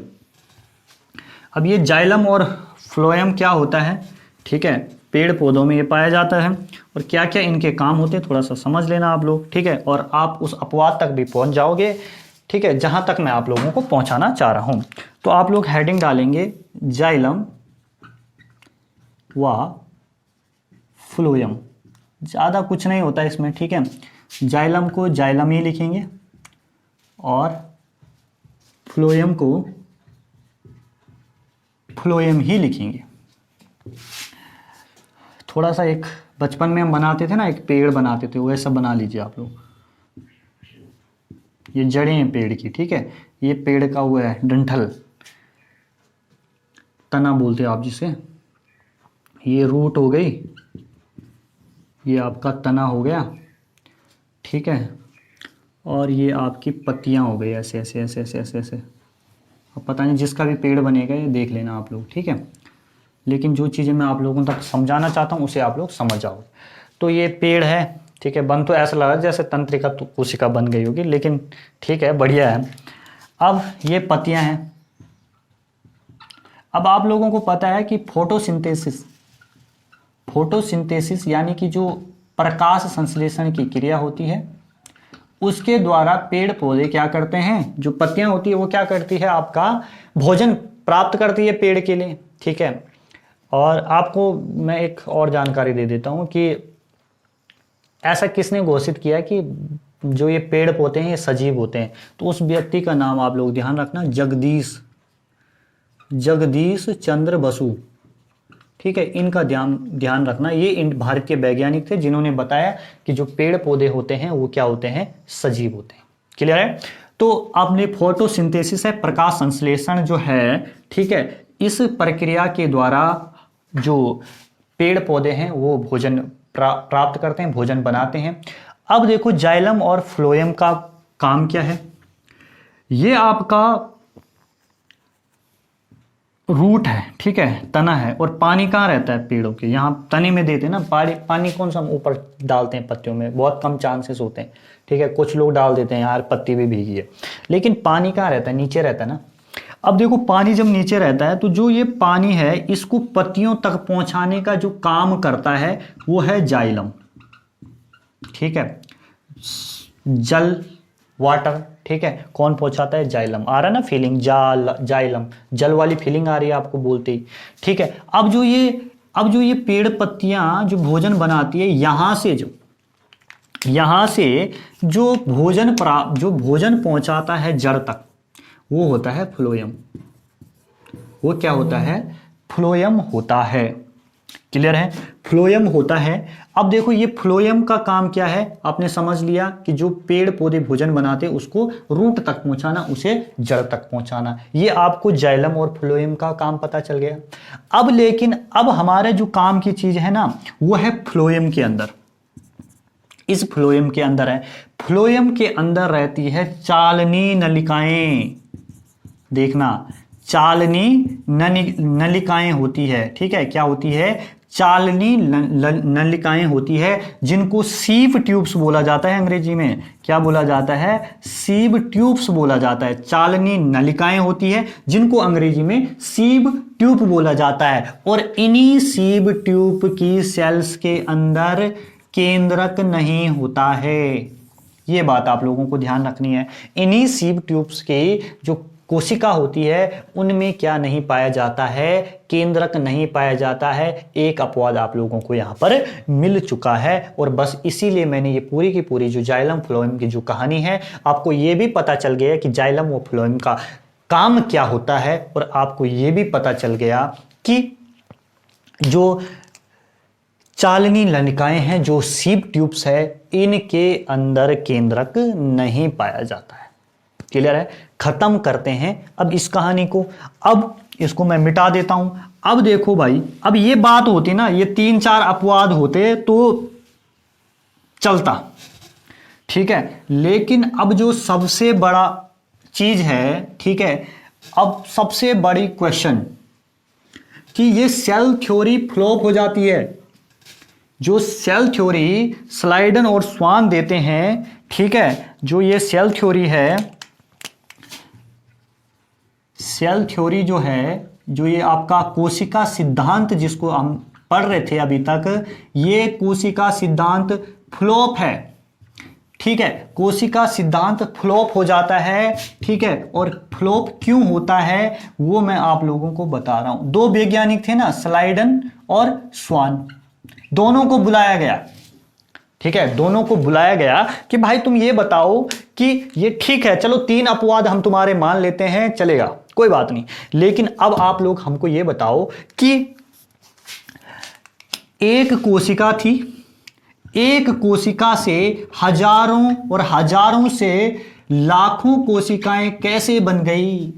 अब ये जाइलम और फ्लोएम क्या होता है, ठीक है, पेड़ पौधों में ये पाया जाता है और क्या क्या इनके काम होते हैं थोड़ा सा समझ लेना आप लोग, ठीक है। और आप उस अपवाद तक भी पहुंच जाओगे, ठीक है, जहां तक मैं आप लोगों को पहुंचाना चाह रहा हूं। तो आप लोग हेडिंग डालेंगे जाइलम व फ्लोएम। ज़्यादा कुछ नहीं होता इसमें, ठीक है। जाइलम को जाइलम ही लिखेंगे और फ्लोएम को फ्लोएम ही लिखेंगे। थोड़ा सा एक बचपन में हम बनाते थे ना, एक पेड़ बनाते थे, वैसा बना लीजिए आप लोग। ये जड़ें हैं पेड़ की, ठीक है। ये पेड़ का वो है डंठल, तना बोलते हैं आप जिसे। ये रूट हो गई, ये आपका तना हो गया, ठीक है। और ये आपकी पत्तियां हो गई, ऐसे ऐसे ऐसे ऐसे ऐसे ऐसे। अब पता नहीं जिसका भी पेड़ बनेगा ये देख लेना आप लोग, ठीक है। लेकिन जो चीज़ें मैं आप लोगों तक समझाना चाहता हूँ उसे आप लोग समझ जाओगे। तो ये पेड़ है, ठीक है। बन तो ऐसा लगा जैसे तंत्रिका कोशिका बन गई होगी, लेकिन ठीक है, बढ़िया है। अब ये पत्तियां हैं। अब आप लोगों को पता है कि फोटोसिंथेसिस यानी कि जो प्रकाश संश्लेषण की क्रिया होती है, उसके द्वारा पेड़ पौधे क्या करते हैं, जो पत्तियां होती है वो क्या करती है, आपका भोजन प्राप्त करती है पेड़ के लिए, ठीक है। और आपको मैं एक और जानकारी दे देता हूं कि ऐसा किसने घोषित किया कि जो ये पेड़ पौधे हैं ये सजीव होते हैं। तो उस व्यक्ति का नाम आप लोग ध्यान रखना, जगदीश चंद्र बसु, ठीक है। इनका ध्यान रखना। ये भारत के वैज्ञानिक थे जिन्होंने बताया कि जो पेड़ पौधे होते हैं वो क्या होते हैं, सजीव होते हैं। क्लियर है? तो आपने फोटोसिंथेसिस है, प्रकाश संश्लेषण जो है, ठीक है, इस प्रक्रिया के द्वारा जो पेड़ पौधे हैं वो भोजन प्राप्त करते हैं, भोजन बनाते हैं। अब देखो जाइलम और फ्लोएम का काम क्या है। ये आपका रूट है, ठीक है, तना है। और पानी कहाँ रहता है पेड़ों के, यहाँ तने में देते हैं ना पानी कौन सा हम ऊपर डालते हैं पत्तियों में, बहुत कम चांसेस होते हैं, ठीक है। कुछ लोग डाल देते हैं यार पत्ती भी भीगी है, लेकिन पानी कहाँ रहता है, नीचे रहता है ना। अब देखो पानी जब नीचे रहता है तो जो ये पानी है इसको पत्तियों तक पहुंचाने का जो काम करता है वो है जाइलम, ठीक है, जल, वाटर, ठीक है, कौन पहुंचाता है? जाइलम। आ रहा है ना फीलिंग, जाइलम, जल वाली फीलिंग आ रही है आपको बोलते ही, ठीक है। अब जो ये पेड़ पत्तियां जो भोजन बनाती है, यहां से जो भोजन पहुंचाता है जड़ तक, वो होता है फ्लोएम। वो क्या होता है? फ्लोएम होता है। क्लियर है? फ्लोएम होता है। अब देखो ये फ्लोएम का काम क्या है, आपने समझ लिया कि जो पेड़ पौधे भोजन बनाते उसको रूट तक पहुंचाना, उसे जड़ तक पहुंचाना। ये आपको जाइलम और फ्लोएम का काम पता चल गया। अब हमारे जो काम की चीज है ना, वो है फ्लोएम के अंदर। इस फ्लोएम के अंदर है, फ्लोएम के अंदर रहती है चालनी नलिकाएं। देखना, चालनी नलिकाएं होती है, ठीक है। क्या होती है? चालनी नलिकाएं होती है, जिनको सीव ट्यूब्स बोला जाता है अंग्रेजी में। क्या बोला जाता है? सीव ट्यूब्स बोला जाता है। चालनी नलिकाएं होती है जिनको अंग्रेजी में सीव ट्यूब बोला जाता है। और इन्हीं सीव ट्यूब की सेल्स के अंदर केंद्रक नहीं होता है। ये बात आप लोगों को ध्यान रखनी है। इन्हीं सीव ट्यूब्स के जो कोशिका होती है उनमें क्या नहीं पाया जाता है? केंद्रक नहीं पाया जाता है। एक अपवाद आप लोगों को यहां पर मिल चुका है। और बस इसीलिए मैंने ये पूरी की पूरी जो जाइलम फ्लोएम की जो कहानी है, आपको ये भी पता चल गया कि जाइलम व फ्लोएम का काम क्या होता है। और आपको ये भी पता चल गया कि जो चालनी नलिकाएं हैं, जो सीव ट्यूब्स है, इनके अंदर केंद्रक नहीं पाया जाता है। क्लियर है? खत्म करते हैं अब इस कहानी को। अब इसको मैं मिटा देता हूं। अब देखो भाई, अब ये बात होती ना, ये 3-4 अपवाद होते तो चलता, ठीक है। लेकिन अब जो सबसे बड़ा चीज है, ठीक है, अब सबसे बड़ी क्वेश्चन कि ये सेल थ्योरी फ्लॉप हो जाती है। जो सेल थ्योरी स्लाइडन और स्वान देते हैं, ठीक है, जो ये सेल थ्योरी है, सेल थ्योरी जो है, जो ये आपका कोशिका सिद्धांत जिसको हम पढ़ रहे थे अभी तक, ये कोशिका सिद्धांत फ्लॉप है, ठीक है। कोशिका सिद्धांत फ्लॉप हो जाता है, ठीक है। और फ्लॉप क्यों होता है वो मैं आप लोगों को बता रहा हूं। 2 वैज्ञानिक थे ना, स्लाइडन और स्वान, दोनों को बुलाया गया, ठीक है। दोनों को बुलाया गया कि भाई तुम ये बताओ कि ये ठीक है, चलो 3 अपवाद हम तुम्हारे मान लेते हैं, चलेगा, कोई बात नहीं। लेकिन अब आप लोग हमको ये बताओ कि एक कोशिका थी, एक कोशिका से हजारों और हजारों से लाखों कोशिकाएं कैसे बन गई?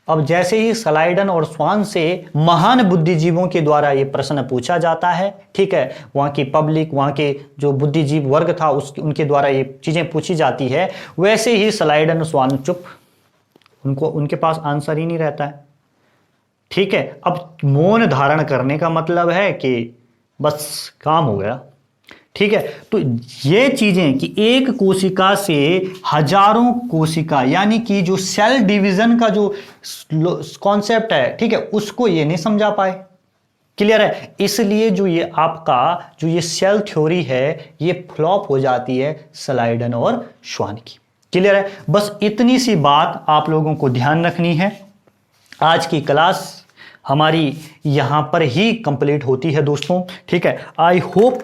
अब जैसे ही स्लाइडन और स्वान से महान बुद्धिजीवों के द्वारा यह प्रश्न पूछा जाता है, ठीक है, वहां की पब्लिक, वहां के जो बुद्धिजीव वर्ग था उनके द्वारा ये चीजें पूछी जाती है, वैसे ही स्लाइडन स्वान चुप, उनके पास आंसर ही नहीं रहता है, ठीक है। अब मौन धारण करने का मतलब है कि बस काम हो गया, ठीक है। तो ये चीजें कि एक कोशिका से हजारों कोशिका, यानी कि जो सेल डिवीजन का जो कॉन्सेप्ट है, ठीक है, उसको ये नहीं समझा पाए। क्लियर है? इसलिए जो ये आपका जो ये सेल थ्योरी है, ये फ्लॉप हो जाती है स्लाइडन और स्वान की। क्लियर है? बस इतनी सी बात आप लोगों को ध्यान रखनी है। आज की क्लास हमारी यहां पर ही कंप्लीट होती है दोस्तों, ठीक है। आई होप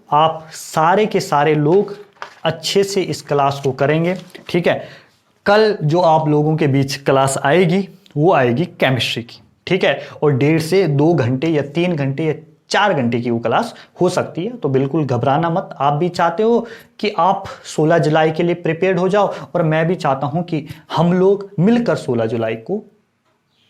आप सारे के सारे लोग अच्छे से इस क्लास को करेंगे, ठीक है। कल जो आप लोगों के बीच क्लास आएगी वो आएगी केमिस्ट्री की, ठीक है। और 1.5 से 2 घंटे या 3 घंटे या 4 घंटे की वो क्लास हो सकती है। तो बिल्कुल घबराना मत। आप भी चाहते हो कि आप 16 जुलाई के लिए प्रिपेयर्ड हो जाओ, और मैं भी चाहता हूं कि हम लोग मिलकर 16 जुलाई को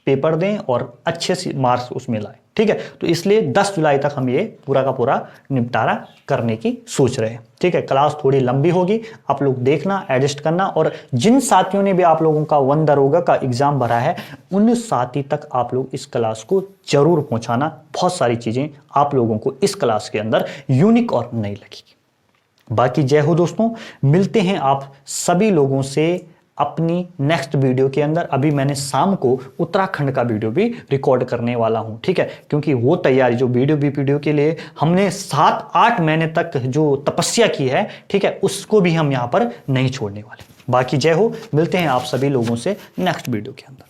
पेपर दें और अच्छे से मार्क्स उसमें लाएं, ठीक है। तो इसलिए 10 जुलाई तक हम ये पूरा का पूरा निपटारा करने की सोच रहे हैं, ठीक है। क्लास थोड़ी लंबी होगी, आप लोग देखना, एडजस्ट करना। और जिन साथियों ने भी आप लोगों का 1 दरोगा का एग्जाम भरा है, उन साथी तक आप लोग इस क्लास को जरूर पहुंचाना। बहुत सारी चीजें आप लोगों को इस क्लास के अंदर यूनिक और नई लगेगी। बाकी जय हो दोस्तों, मिलते हैं आप सभी लोगों से अपनी नेक्स्ट वीडियो के अंदर। अभी मैंने शाम को उत्तराखंड का वीडियो भी रिकॉर्ड करने वाला हूं, ठीक है, क्योंकि वो तैयारी जो वीडियो के लिए हमने 7-8 महीने तक जो तपस्या की है, ठीक है, उसको भी हम यहां पर नहीं छोड़ने वाले। बाकी जय हो, मिलते हैं आप सभी लोगों से नेक्स्ट वीडियो के अंदर।